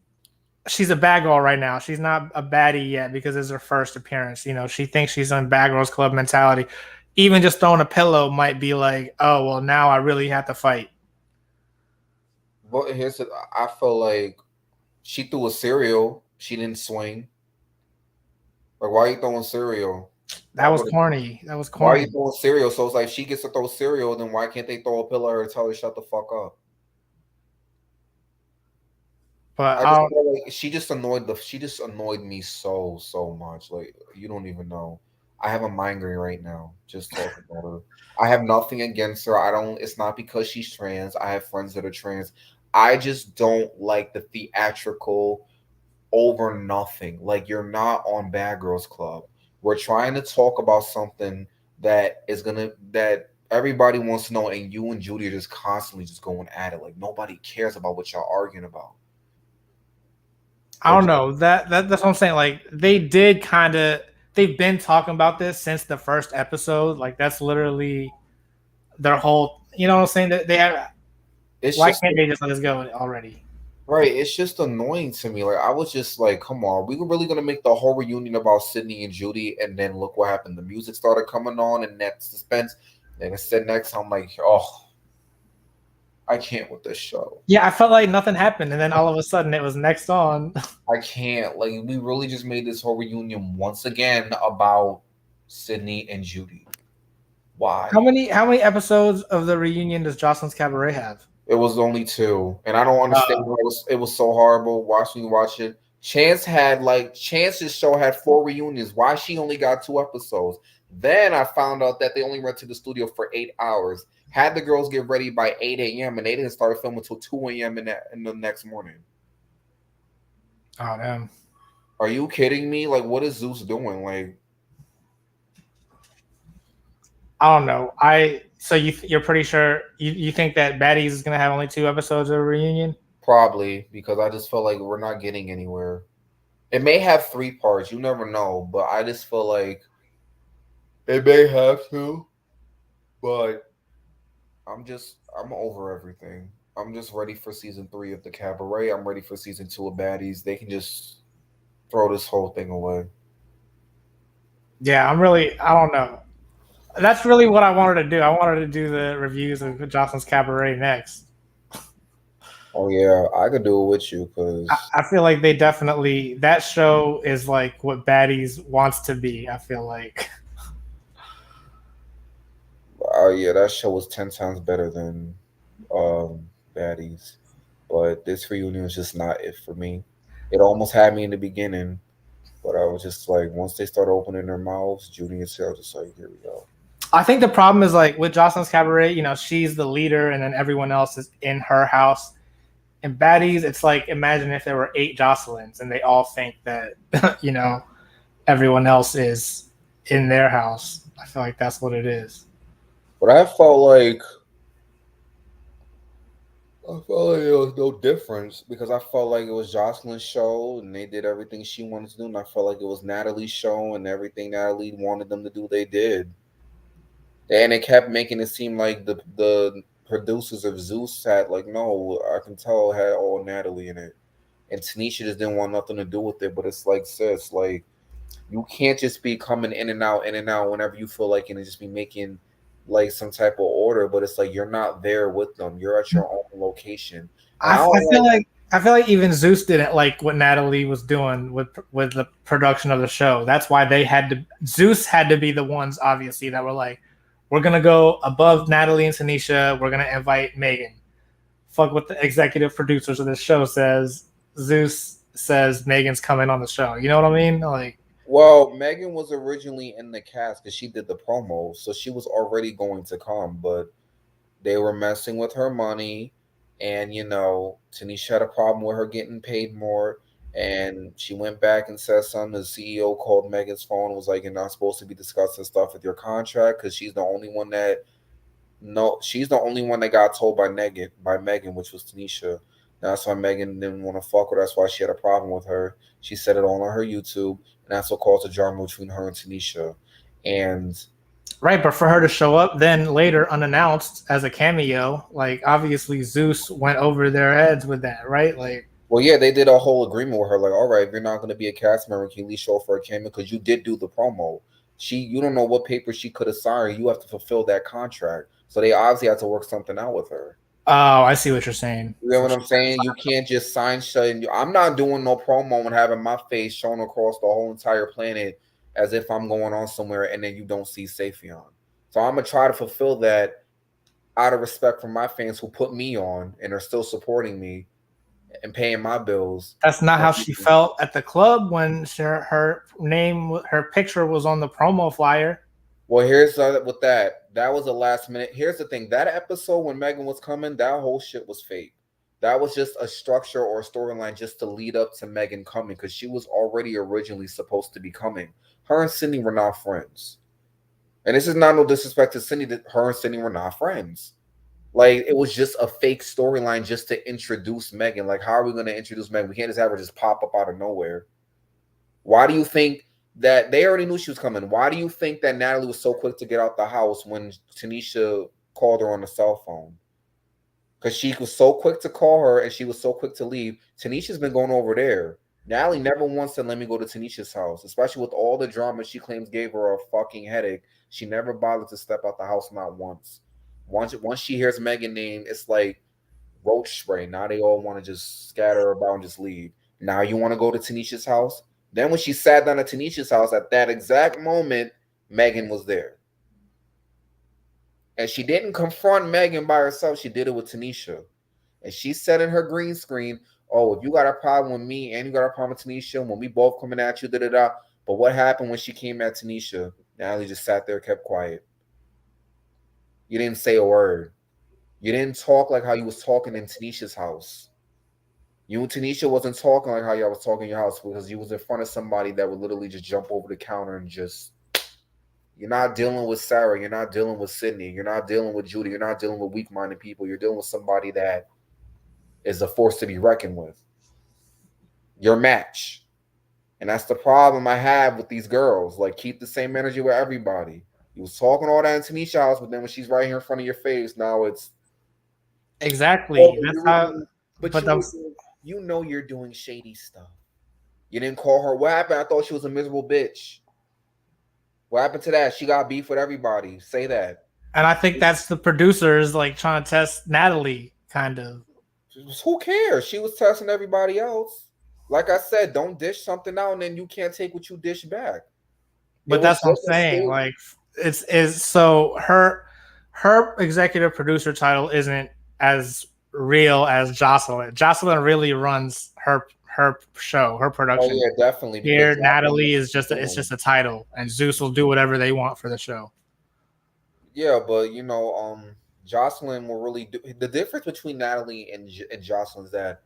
a bad girl right now. She's not a baddie yet because it's her first appearance. She thinks she's on Bad Girls Club mentality. Even just throwing a pillow might be like, oh well, now I really have to fight. But I feel like she threw a cereal. She didn't swing. Like, why are you throwing cereal? That was corny. Why are you throwing cereal? So it's like she gets to throw cereal, then why can't they throw a pillow or tell her shut the fuck up? But she just annoyed me so much. Like you don't even know. I have a migraine right now just talking about her. I have nothing against her. It's not because she's trans. I have friends that are trans. I just don't like the theatrical over nothing. Like you're not on Bad Girls Club. We're trying to talk about something that everybody wants to know, and you and Judy are just constantly just going at it. Like nobody cares about what y'all arguing about. I don't know. That's what I'm saying. Like they've been talking about this since the first episode. Like that's literally their whole. You know what I'm saying? That they have. Why can't they just let us go already? Right. It's just annoying to me. Like I was just like, come on, we were really gonna make the whole reunion about Sydney and Judy, and then look what happened. The music started coming on, and that suspense. Then it said next, I'm like, oh, I can't with this show. Yeah, I felt like nothing happened, and then all of a sudden it was next on. I can't. Like we really just made this whole reunion once again about Sydney and Judy. Why? How many episodes of the reunion does Jocelyn's Cabaret have? It was only 2, and I don't understand why it was so horrible. Watch it. Chance's show had 4 reunions. Why she only got 2 episodes? Then I found out that they only rented the studio for 8 hours. Had the girls get ready by 8 a.m. and they didn't start filming until 2 a.m. in the next morning. Oh damn! Are you kidding me? Like, what is Zeus doing? Like, I don't know. So you're pretty sure you think that Baddies is gonna have only 2 episodes of a reunion? Probably, because I just feel like we're not getting anywhere. It may have 3 parts. You never know, but I just feel like it may have to. But I'm over everything. I'm just ready for season 3 of the Cabaret. I'm ready for season 2 of Baddies. They can just throw this whole thing away. Yeah, I don't know. That's really what I wanted to do. I wanted to do the reviews of Jocelyn's Cabaret next. Oh yeah, I could do it with you because I feel like that show is like what Baddies wants to be. I feel like. Oh yeah, that show was 10 times better than Baddies, but this reunion was just not it for me. It almost had me in the beginning, but I was just like, once they started opening their mouths, Judy and Sarah just like, here we go. I think the problem is like with Jocelyn's Cabaret, she's the leader, and then everyone else is in her house. In Baddies, it's like imagine if there were 8 Jocelyns, and they all think that everyone else is in their house. I feel like that's what it is. But I felt like there was no difference because I felt like it was Jocelyn's show and they did everything she wanted to do, and I felt like it was Natalie's show and everything Natalie wanted them to do, they did. And it kept making it seem like the producers of Zeus had like, no, I can tell it had all Natalie in it, and Tanisha just didn't want nothing to do with it. But it's like, sis, like you can't just be coming in and out whenever you feel like, and just be making like some type of order. But it's like you're not there with them. You're at your own location. And I I don't feel like. like even Zeus didn't like what Natalie was doing with the production of the show. That's why Zeus had to be the ones, obviously, that were like, we're gonna go above Natalie and Tanisha. We're gonna invite Megan. Fuck what the executive producers of this show says. Zeus says Megan's coming on the show. You know what I mean? Like, Well, Megan was originally in the cast because she did the promo, so she was already going to come, but they were messing with her money, and Tanisha had a problem with her getting paid more, and she went back and said something. The CEO called Megan's phone and was like, "You're not supposed to be discussing stuff with your contract because she's the only one that no, she's the only one that got told by Megan, which was Tanisha. That's why Megan didn't want to fuck with her. That's why she had a problem with her. She said it all on her YouTube, and that's what caused the drama between her and Tanisha. And right, but for her to show up then later unannounced as a cameo, like obviously Zeus went over their heads with that, right? Like, well, yeah, they did a whole agreement with her. Like, all right, if you're not going to be a cast member, can you at least show up for a cameo? Because you did do the promo. You don't know what paper she could have signed. You have to fulfill that contract. So they obviously had to work something out with her. oh, I see what you're saying. You know what I'm saying? You can't just sign shut. I'm not doing no promo and having my face shown across the whole entire planet as if I'm going on somewhere, and then you don't see Safion. So I'm gonna try to fulfill that out of respect for my fans who put me on and are still supporting me and paying my bills. That's not how she felt at the club when her name, her picture was on the promo flyer. Well, here's with that. That was a last minute. Here's the thing. That episode when Megan was coming, that whole shit was fake. That was just a structure or a storyline just to lead up to Megan coming because she was already originally supposed to be coming. Her and Sydney were not friends. And this is not no disrespect to Sydney, that her and Sydney were not friends. Like, it was just a fake storyline just to introduce Megan. Like, how are we going to introduce Megan? We can't just have her just pop up out of nowhere. Why do you think that they already knew she was coming? Why do you think that Natalie was so quick to get out the house when Tanisha called her on the cell phone? Because she was so quick to call her and she was so quick to leave. Tanisha's been going over there. Natalie never once said, let me go to Tanisha's house, especially with all the drama she claims gave her a fucking headache. She never bothered to step out the house, not once. Once she hears Megan's name, it's like roach spray. Now they all want to just scatter about and just leave. Now you want to go to Tanisha's house? Then when she sat down at Tanisha's house, at that exact moment, Megan was there. And she didn't confront Megan by herself. She did it with Tanisha. And she said in her green screen, oh, if you got a problem with me and you got a problem with Tanisha, when we both coming at you, da-da-da. But what happened when she came at Tanisha? Natalie just sat there, kept quiet. You didn't say a word. You didn't talk like how you was talking in Tanisha's house. You and Tanisha wasn't talking like how y'all was talking in your house because you was in front of somebody that would literally just jump over the counter and just... You're not dealing with Sarah. You're not dealing with Sydney. You're not dealing with Judy. You're not dealing with weak-minded people. You're dealing with somebody that is a force to be reckoned with. Your match. And that's the problem I have with these girls. Like, keep the same energy with everybody. You was talking all that in Tanisha's house, but then when she's right here in front of your face, now it's... Exactly. Oh, That's how... you know you're doing shady stuff. You didn't call her. What happened? I thought she was a miserable bitch. What happened to that? She got beef with everybody. Say that. And I think that's the producers like trying to test Natalie, kind of. Who cares? She was testing everybody else. Like I said, don't dish something out and then you can't take what you dish back. But that's what I'm saying. Like, it's so her executive producer title isn't as real as Jocelyn. Jocelyn really runs her show, her production. Oh yeah, definitely. Here, Natalie is just it's just a title, and Zeus will do whatever they want for the show. Yeah, but Jocelyn will really do the difference between Natalie and Jocelyn is that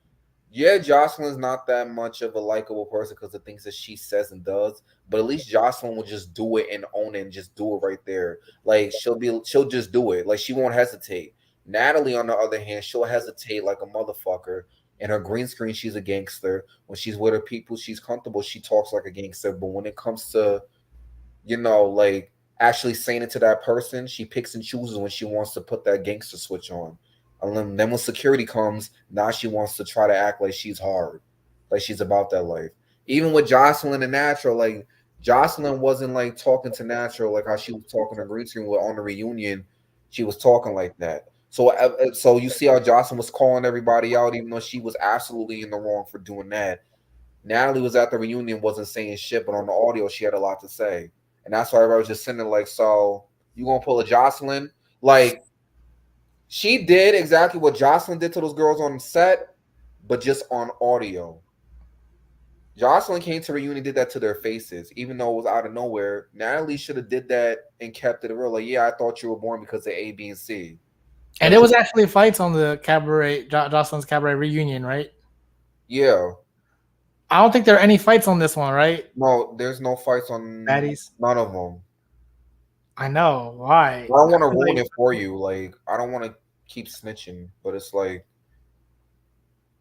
Yeah, Jocelyn's not that much of a likable person because of things that she says and does. But at least Jocelyn will just do it and own it and just do it right there. Like she'll just do it. Like she won't hesitate. Natalie, on the other hand, she'll hesitate like a motherfucker. In her green screen, she's a gangster. When she's with her people, she's comfortable. She talks like a gangster. But when it comes to, like actually saying it to that person, she picks and chooses when she wants to put that gangster switch on. And then when security comes, now she wants to try to act like she's hard, like she's about that life. Even with Jocelyn and Natural, like Jocelyn wasn't like talking to Natural like how she was talking to Green Screen with on the reunion. She was talking like that. So you see how Jocelyn was calling everybody out, even though she was absolutely in the wrong for doing that. Natalie was at the reunion, wasn't saying shit, but on the audio, she had a lot to say. And that's why everybody was just sitting there like, so you gonna pull a Jocelyn? Like, she did exactly what Jocelyn did to those girls on set, but just on audio. Jocelyn came to reunion, did that to their faces, even though it was out of nowhere. Natalie should have did that and kept it real. Like, yeah, I thought you were born because of A, B, and C. And there was actually fights on the cabaret, Jocelyn's cabaret reunion, right? Yeah. I don't think there are any fights on this one, right? No, there's no fights on Baddies. none of them. I know why. I don't want to ruin it for you. Like, I don't want to keep snitching, but it's like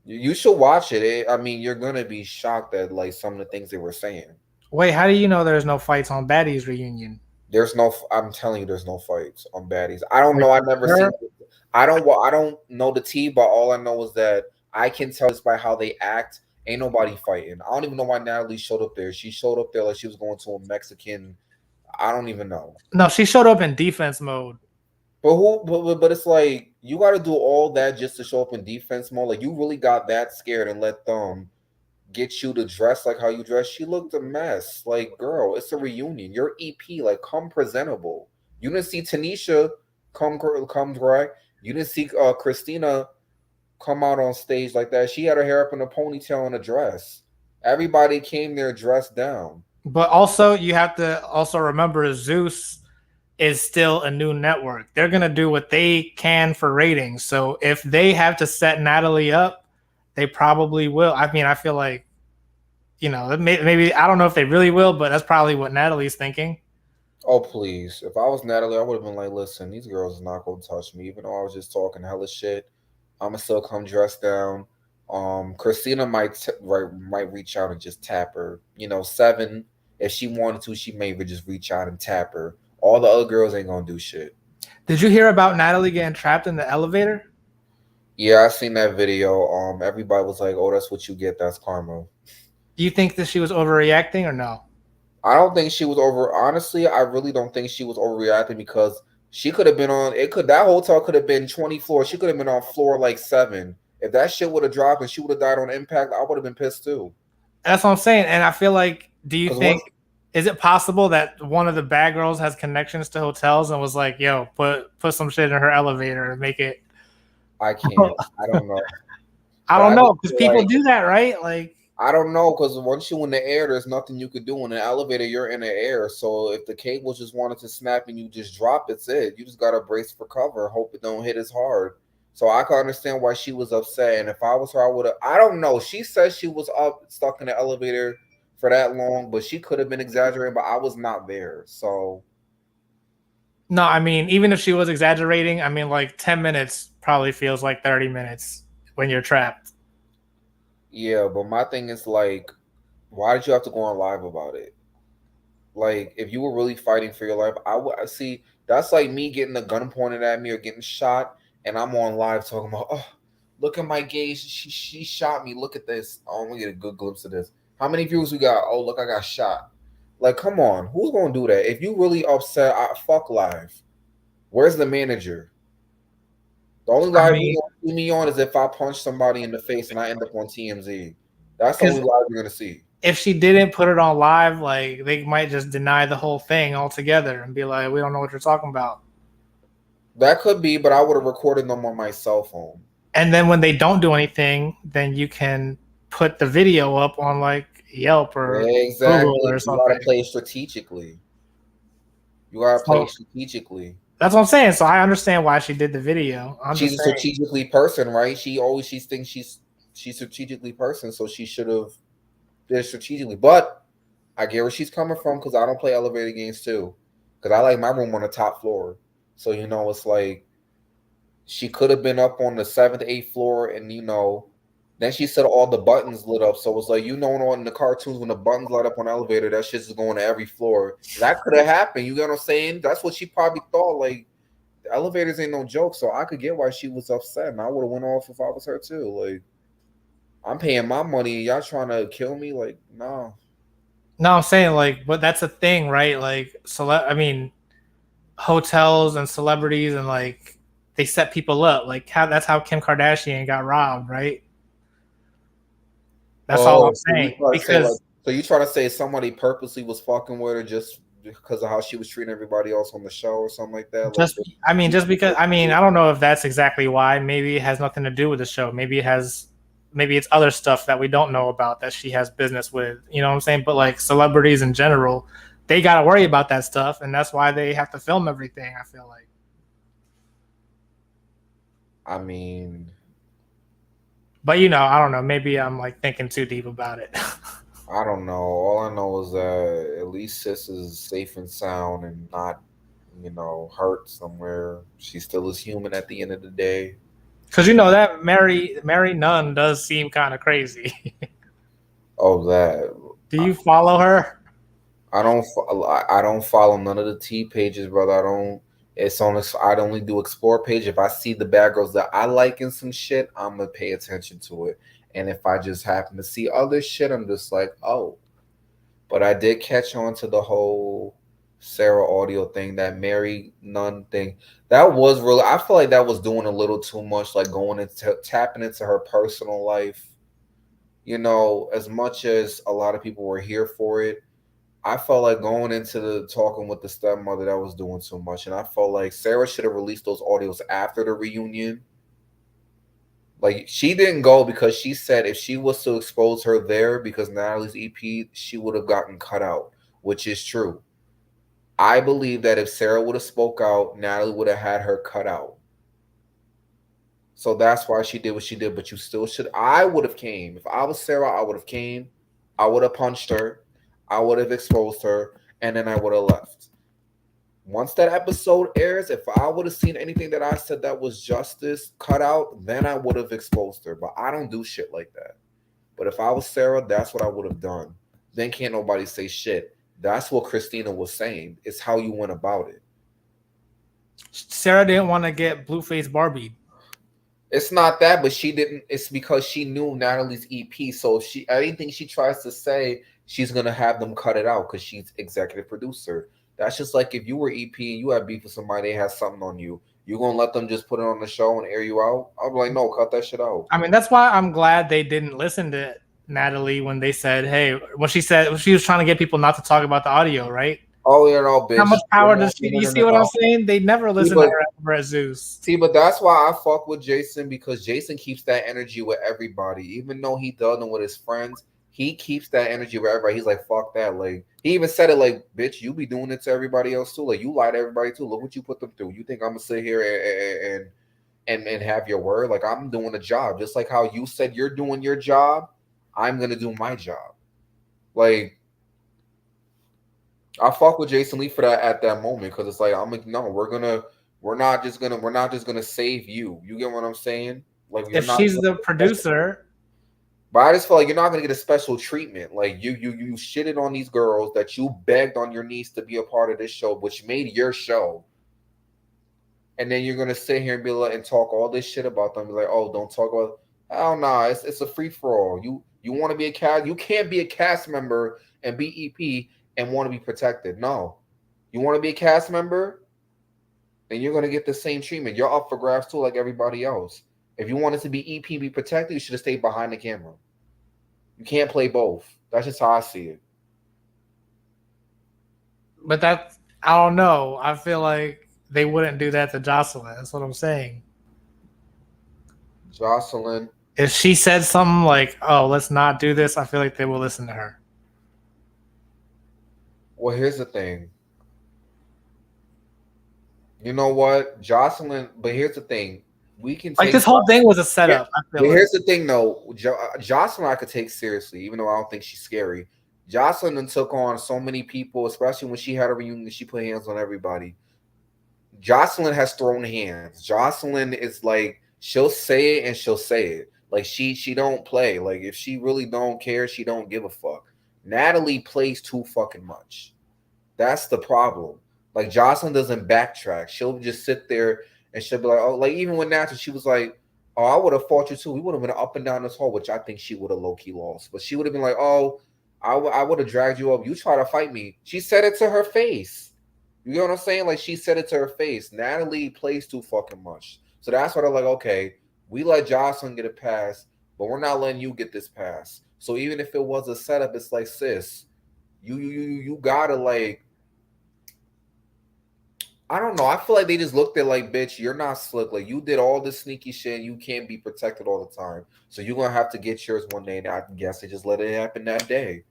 you should watch it. I mean, you're gonna be shocked at like some of the things they were saying. Wait, how do you know there's no fights on Baddies reunion? There's no. I'm telling you, there's no fights on Baddies. I don't know. I never seen. I don't know the tea, but all I know is that I can tell just by how they act. Ain't nobody fighting. I don't even know why Natalie showed up there. She showed up there like she was going to a Mexican. I don't even know. No, she showed up in defense mode. But it's like you got to do all that just to show up in defense mode. Like you really got that scared and let them get you to dress like how you dress. She looked a mess. Like, girl, it's a reunion. You're EP. Like, come presentable. You didn't see Tanisha come drag. You didn't see Christina come out on stage like that. She had her hair up in a ponytail and a dress. Everybody came there dressed down. But also, you have to also remember Zeus is still a new network. They're going to do what they can for ratings. So if they have to set Natalie up, they probably will. I mean, I feel like, maybe, I don't know if they really will, but that's probably what Natalie's thinking. Oh, please. If I was Natalie, I would have been like, listen, these girls are not going to touch me. Even though I was just talking hella shit, I'm going to still come dressed down. Christina might reach out and just tap her. 7, if she wanted to, she may just reach out and tap her. All the other girls ain't going to do shit. Did you hear about Natalie getting trapped in the elevator? Yeah, I seen that video. Everybody was like, oh, that's what you get. That's karma. Do you think that she was overreacting or no? I don't think she was honestly, I really don't think she was overreacting because she could have been that hotel could have been 20 floors. She could have been on floor like 7. If that shit would have dropped and she would have died on impact, I would have been pissed too. That's what I'm saying. And I feel like, is it possible that one of the bad girls has connections to hotels and was like, yo, put some shit in her elevator and make it? I can't. I don't know. I don't know because people do that, right? Like, I don't know because once you're in the air, there's nothing you could do in an elevator. You're in the air, so if the cable just wanted to snap and you just drop, it's it. You just gotta brace for cover, hope it don't hit as hard. So I can understand why she was upset. And if I was her, I would have. I don't know. She says she was stuck in the elevator for that long, but she could have been exaggerating. But I was not there, so. No, I mean, even if she was exaggerating, I mean, like 10 minutes probably feels like 30 minutes when you're trapped. Yeah, but my thing is like, why did you have to go on live about it? Like, if you were really fighting for your life, I would see. That's like me getting a gun pointed at me or getting shot, and I'm on live talking about, oh, look at my gaze. She shot me. Look at this. I only get a good glimpse of this. How many views we got? Oh, look, I got shot. Like, come on. Who's going to do that? If you really upset, fuck live. Where's the manager? The only live you see me on is if I punch somebody in the face and I end up on TMZ. That's the only live you're going to see. If she didn't put it on live, like, they might just deny the whole thing altogether and be like, we don't know what you're talking about. That could be, but I would have recorded them on my cell phone. And then when they don't do anything, then you can put the video up on like Yelp or Google or something. You gotta play strategically. That's what I'm saying. So I understand why she did the video. She's a strategically person, right? She thinks she's she's strategically person, so she should have did it strategically. But I get where she's coming from because I don't play elevator games too. Because I like my room on the top floor, so it's like she could have been up on the 7th, 8th floor, and then she said all the buttons lit up. So it's like in the cartoons when the buttons light up on the elevator, that shit's just going to every floor. That could have happened. You get what I'm saying? That's what she probably thought. Like the elevators ain't no joke, so I could get why she was upset, and I would have went off if I was her too. Like I'm paying my money, y'all trying to kill me? Like no. No, I'm saying like, but that's a thing, right? Like, hotels and celebrities and like they set people up. Like that's how Kim Kardashian got robbed, right? That's all I'm So you saying. trying to say Because somebody purposely was fucking with her just because of how she was treating everybody else on the show or something like that? just because I don't know if that's exactly why. Maybe it has nothing to do with the show. Maybe it's other stuff that we don't know about that she has business with. You know what I'm saying? But like celebrities in general, they got to worry about that stuff, and that's why they have to film everything. I feel like. I mean, But I don't know. Maybe I'm like thinking too deep about it. I don't know. All I know is that at least Sis is safe and sound and not, hurt somewhere. She still is human at the end of the day. Because that Mary Nunn does seem kind of crazy. Oh, that. Do you follow her? I don't follow none of the T pages, brother. I don't. It's on this. I'd only do explore page. If I see the bad girls that I like in some shit, I'm gonna pay attention to it. And if I just happen to see other shit, I'm just like, oh. But I did catch on to the whole Sarah audio thing, that Mary Nunn thing. That was really. I feel like that was doing a little too much, like going into tapping into her personal life. As much as a lot of people were here for it, I felt like going into the talking with the stepmother, that was doing too much. And I felt like Sarah should have released those audios after the reunion. Like she didn't go because she said if she was to expose her there because Natalie's EP, she would have gotten cut out, which is true. I believe that if Sarah would have spoke out, Natalie would have had her cut out. So that's why she did what she did. But you still should. I would have came. If I was Sarah, I would have came. I would have punched her. I would have exposed her, and then I would have left. Once that episode airs, if I would have seen anything that I said that was justice cut out, then I would have exposed her. But I don't do shit like that. But if I was Sarah, that's what I would have done. Then can't nobody say shit. That's what Christina was saying. It's how you went about it. Sarah didn't want to get Blueface Barbie. It's not that, but she didn't. It's because she knew Natalie's EP. So if anything she tries to say, she's gonna have them cut it out because she's executive producer. That's just like if you were EP and you had beef with somebody, they had something on you. You gonna let them just put it on the show and air you out? I'll be like, no, cut that shit out. I mean, that's why I'm glad they didn't listen to Natalie when they said, "Hey," when she was trying to get people not to talk about the audio, right? Oh yeah, no, bitch. How much power does she? You see what I'm saying? They never listen to her over at Zeus. See, but that's why I fuck with Jason, because Jason keeps that energy with everybody. Even though he doesn't with his friends, he keeps that energy with everybody. He's like, fuck that. Like, he even said it like, bitch, you be doing it to everybody else too. Like, you lie to everybody too. Look what you put them through. You think I'm gonna sit here and have your word? Like, I'm doing a job. Just like how you said you're doing your job, I'm gonna do my job. Like, I fuck with Jason Lee for that at that moment, because it's like, I'm like, no, we're not just gonna save you. You get what I'm saying? Like, if she's the producer. But I just feel like you're not gonna get a special treatment. Like you shitted on these girls that you begged on your knees to be a part of this show, which made your show. And then you're gonna sit here and be like and talk all this shit about them. Be like, oh, don't talk about. Hell nah, it's a free for all. You want to be a cast? You can't be a cast member and be EP and want to be protected. No, you want to be a cast member, then you're gonna get the same treatment. You're up for grabs too, like everybody else. If you wanted to be EP, be protected, you should have stayed behind the camera. You can't play both. That's just how I see it. But I don't know. I feel like they wouldn't do that to Jocelyn. That's what I'm saying. Jocelyn. If she said something like, oh, let's not do this, I feel like they will listen to her. Well, here's the thing. You know what? Jocelyn, but here's the thing. We can Like take this whole thing was a setup. I But feel like. here's the thing, though. Jocelyn, I could take seriously, even though I don't think she's scary. Jocelyn done took on so many people, especially when she had a reunion. She put hands on everybody. Jocelyn has thrown hands. Jocelyn is like she'll say it and she'll say it. Like she don't play. Like if she really don't care, she don't give a fuck. Natalie plays too fucking much. That's the problem. Like Jocelyn doesn't backtrack. She'll just sit there and she'll be like, oh, like even when Natalie, she was like, oh, I would have fought you too. We would have been up and down this hall, which I think she would have low key lost. But she would have been like, oh, I would have dragged you up. You try to fight me. She said it to her face. You know what I'm saying? Like she said it to her face. Natalie plays too fucking much. So that's why they're like, okay, we let Jocelyn get a pass, but we're not letting you get this pass. So even if it was a setup, it's like, sis, you gotta like. I don't know. I feel like they just looked at like, bitch, you're not slick. Like you did all this sneaky shit. You can't be protected all the time. So you're gonna have to get yours one day. And I guess they just let it happen that day.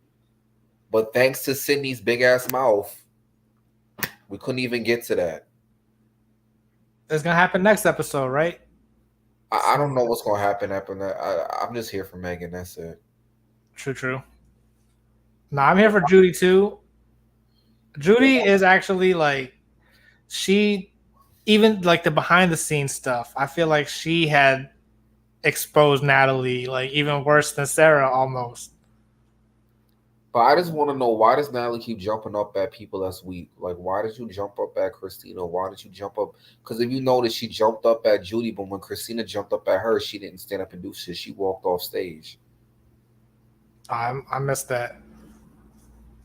But thanks to Sydney's big ass mouth, we couldn't even get to that. It's gonna happen next episode, right? I don't know what's gonna happen after that. I'm just here for Megan. That's it. True. No, I'm here for Judy too. Judy is actually like she even like the behind the scenes stuff. I feel like she had exposed Natalie like even worse than Sarah almost. But I just want to know, why does Natalie keep jumping up at people that's weak? Like, why did you jump up at Christina? Why did you jump up? Because if you notice, she jumped up at Judy, but when Christina jumped up at her, she didn't stand up and do shit. She walked off stage. I missed that.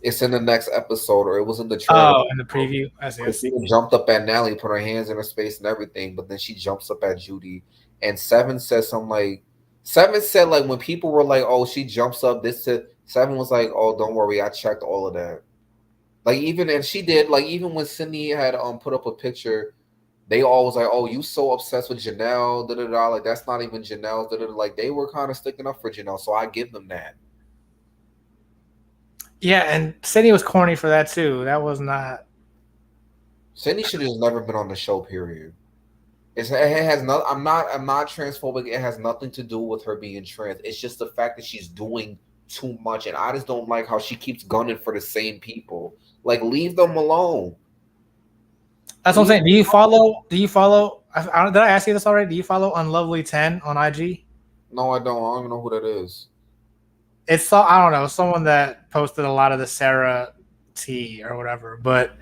It's in the next episode, or it was in the trailer. Oh, in the preview. I see. Christina jumped up at Natalie, put her hands in her space and everything, but then she jumps up at Judy. And Seven said something like, Seven said like when people were like, oh, she jumps up, this to Seven was like, oh, don't worry, I checked all of that. Like even, and she did, like even when Sydney had put up a picture, they all was like, oh, you so obsessed with Janelle, da da da, like that's not even Janelle, da da da. Like they were kind of sticking up for Janelle, so I give them that. Yeah, and Sydney was corny for that too. That was not. Sydney should have never been on the show. Period. It has not. I'm not transphobic. It has nothing to do with her being trans. It's just the fact that she's doing too much, and I just don't like how she keeps gunning for the same people. Like, leave them alone. That's what I'm saying. Do you follow? Did I ask you this already? Do you follow Unlovely10 on IG? No, I don't. I don't even know who that is. It's I don't know, someone that posted a lot of the Sarah tea or whatever, but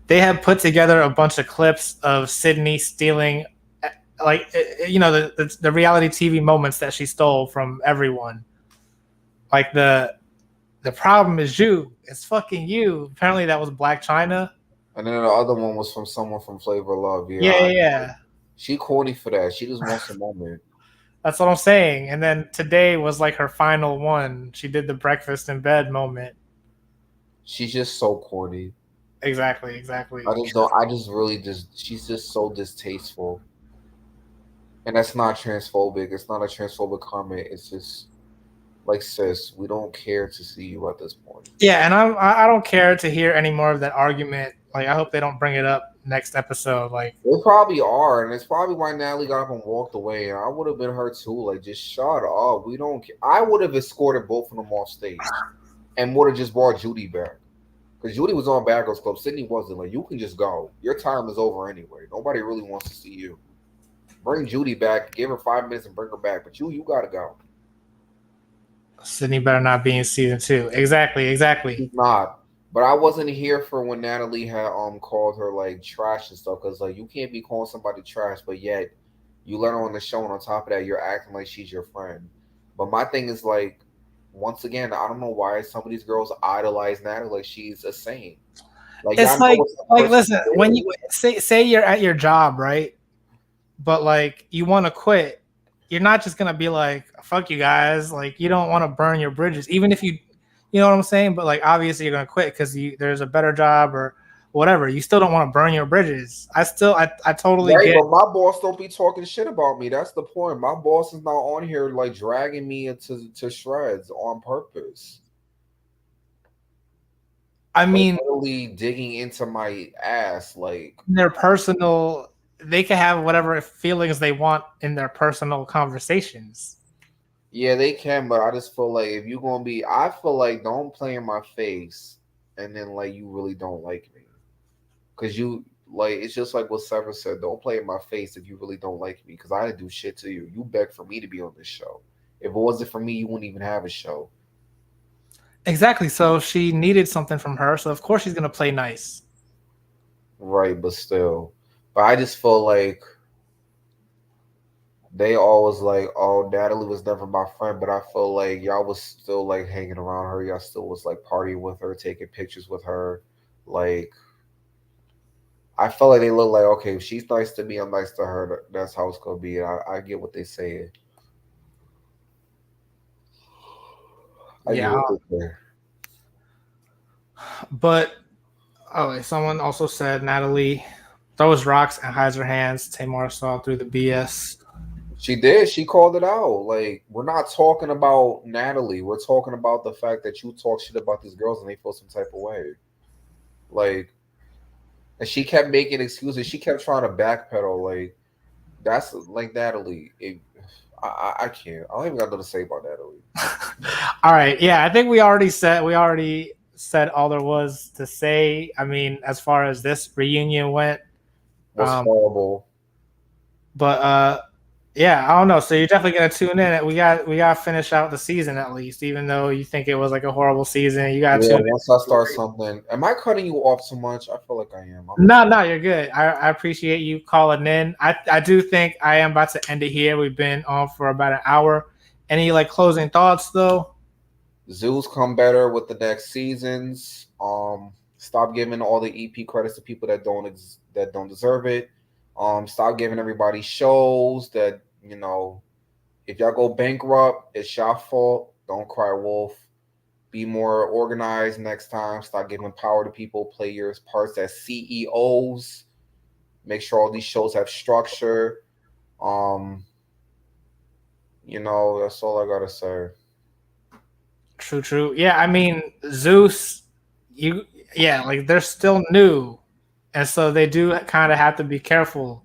they have put together a bunch of clips of Sydney stealing, like the reality TV moments that she stole from everyone. Like the problem is you. It's fucking you. Apparently that was Black China. And then the other one was from someone from Flavor of Love. Yeah. She corny for that. She just wants a moment. That's what I'm saying. And then today was like her final one. She did the breakfast in bed moment. She's just so corny. Exactly. She's just so distasteful. And that's not transphobic. It's not a transphobic comment. It's just like, sis, we don't care to see you at this point. Yeah, and I don't care to hear any more of that argument. Like, I hope they don't bring it up next episode. Like, they probably are, and it's probably why Natalie got up and walked away. And I would have been her too. Like, just shut up. We don't care. I would have escorted both of them off stage, and would have just brought Judy back, because Judy was on Bad Girls Club. Sydney wasn't. Like, you can just go. Your time is over anyway. Nobody really wants to see you. Bring Judy back. Give her 5 minutes and bring her back. But you gotta go. Sydney better not be in season 2. Exactly. She's not. But I wasn't here for when Natalie had called her like trash and stuff, because like you can't be calling somebody trash, but yet you let her on the show, and on top of that, you're acting like she's your friend. But my thing is like, once again, I don't know why some of these girls idolize Natalie like she's a saint. Like, it's like listen, when you say you're at your job, right? But like you want to quit, you're not just gonna be like, fuck you guys. Like, you don't want to burn your bridges, even if you know what I'm saying? But like, obviously you're gonna quit because there's a better job or whatever. You still don't want to burn your bridges. I totally get. But my boss don't be talking shit about me. That's the point. My boss is not on here like dragging me into shreds on purpose. I mean, like, really digging into my ass, like their personal they can have whatever feelings they want in their personal conversations. Yeah, they can, but I just feel like if you're gonna be, I feel like don't play in my face, and then like you really don't like me, because you like it's just like what Sever said. Don't play in my face if you really don't like me, because I didn't do shit to you. You begged for me to be on this show. If it wasn't for me, you wouldn't even have a show. Exactly. So she needed something from her. So of course she's gonna play nice. Right, but still, but I just feel like they always like, oh, Natalie was never my friend, but I feel like y'all was still like hanging around her. Y'all still was like partying with her, taking pictures with her. Like, I felt like they look like, okay, if she's nice to me, I'm nice to her. That's how it's gonna be. I get what they say. I get Yeah. what they say. But someone also said Natalie throws rocks and hides her hands. Tamar saw through the BS. She did. She called it out. Like, we're not talking about Natalie. We're talking about the fact that you talk shit about these girls and they feel some type of way. Like, and she kept making excuses. She kept trying to backpedal. Like, that's like Natalie. I can't. I don't even got nothing to say about Natalie. All right. Yeah, I think we already said all there was to say. I mean, as far as this reunion went, Was horrible. but yeah, I don't know. So you're definitely gonna tune in. We got to finish out the season at least, even though you think it was like a horrible season. You got to tune in. Once I start something, am I cutting you off too much? I feel like I am. No, you're good. I appreciate you calling in. I do think I am about to end it here. We've been on for about an hour. Any like closing thoughts though? Zoos come better with the next seasons. Stop giving all the EP credits to people that don't deserve it. Stop giving everybody shows that if y'all go bankrupt, it's your fault. Don't cry wolf. Be more organized next time. Stop giving power to people. Play your parts as CEOs. Make sure all these shows have structure. That's all I gotta say. True. Yeah, I mean Zeus, like they're still new, and so they do kind of have to be careful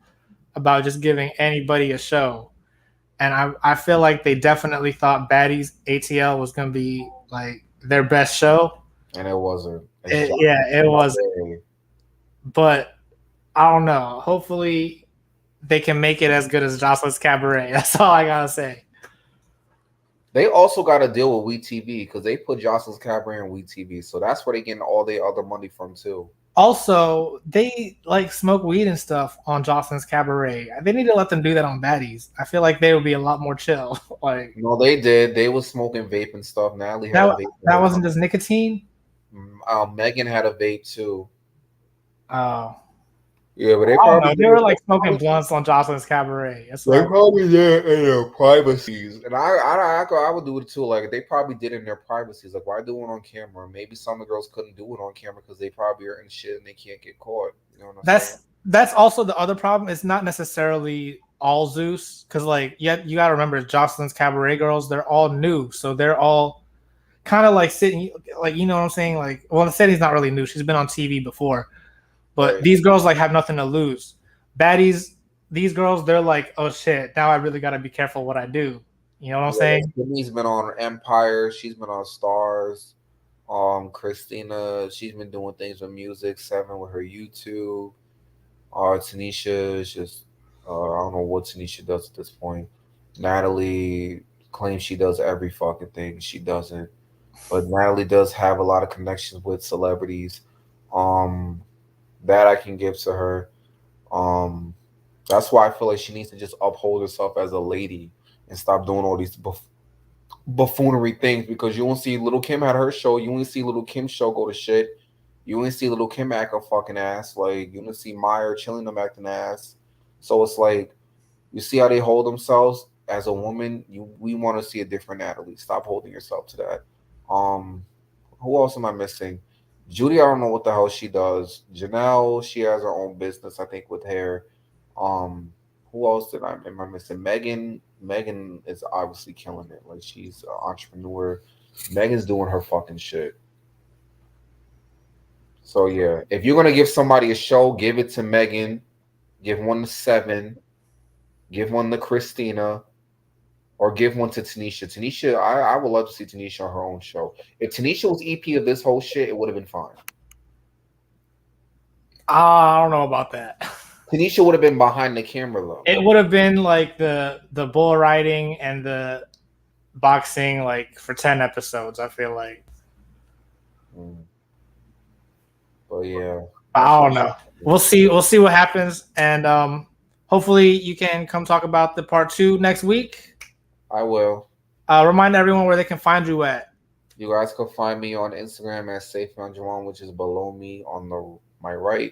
about just giving anybody a show. And I feel like they definitely thought Baddies ATL was going to be like their best show, and it wasn't. It was. But I don't know. Hopefully, they can make it as good as Jocelyn's Cabaret. That's all I gotta say. They also got to deal with WeTV because they put Jocelyn's Cabaret on WeTV, so that's where they getting all their other money from too. Also, they like smoke weed and stuff on Jocelyn's Cabaret. They need to let them do that on Baddies. I feel like they would be a lot more chill. Like, no, they did. They was smoking vape and stuff. Natalie had a vape. That wasn't just nicotine. Megan had a vape too. Oh. Yeah, but they were like smoking blunts on Jocelyn's Cabaret. They probably did in their privacies, and I would do it too. Like they probably did in their privacies. Like why do it on camera? Maybe some of the girls couldn't do it on camera because they probably are in shit and they can't get caught. You know what I'm saying? That's also the other problem. It's not necessarily all Zeus because like you got to remember Jocelyn's Cabaret girls. They're all new, so they're all kind of like sitting like you know what I'm saying. Like well, Sadie's not really new. She's been on TV before. But right. These girls like have nothing to lose. Baddies, these girls, they're like, oh shit, now I really gotta be careful what I do. You know what I'm saying? Sydney's been on Empire, she's been on Stars. Christina, she's been doing things with music, Seven with her YouTube. Tanisha is just I don't know what Tanisha does at this point. Natalie claims she does every fucking thing. She doesn't. But Natalie does have a lot of connections with celebrities. That I can give to her. That's why I feel like she needs to just uphold herself as a lady and stop doing all these buffoonery things because you won't see Little Kim at her show. You won't see Little Kim's show go to shit. You won't see Little Kim act a fucking ass. Like you won't see Meyer chilling them acting ass. So it's like you see how they hold themselves as a woman. We want to see a different Natalie. Stop holding yourself to that. Who else am I missing? Judy, I don't know what the hell she does. Janelle, she has her own business, I think, with hair. Who else am I missing? Megan. Megan is obviously killing it. Like she's an entrepreneur. Megan's doing her fucking shit. So yeah, if you're gonna give somebody a show, give it to Megan. Give one to Seven. Give one to Christina. Or give one to Tanisha. Tanisha, I would love to see Tanisha on her own show. If Tanisha was EP of this whole shit, it would have been fine. I don't know about that. Tanisha would have been behind the camera though. It would have been like the bull riding and the boxing like for 10 episodes, I feel like. But yeah. I don't know. We'll see what happens. And hopefully you can come talk about the part 2 next week. I will. Remind everyone where they can find you at. You guys can find me on Instagram at SafeManJawan, which is below me on my right.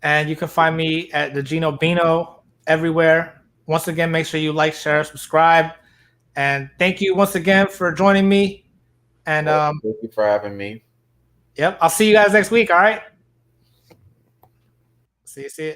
And you can find me at the Gino Bino everywhere. Once again, make sure you like, share, subscribe. And thank you once again for joining me. And thank you for having me. Yep, I'll see you guys next week, all right? See you.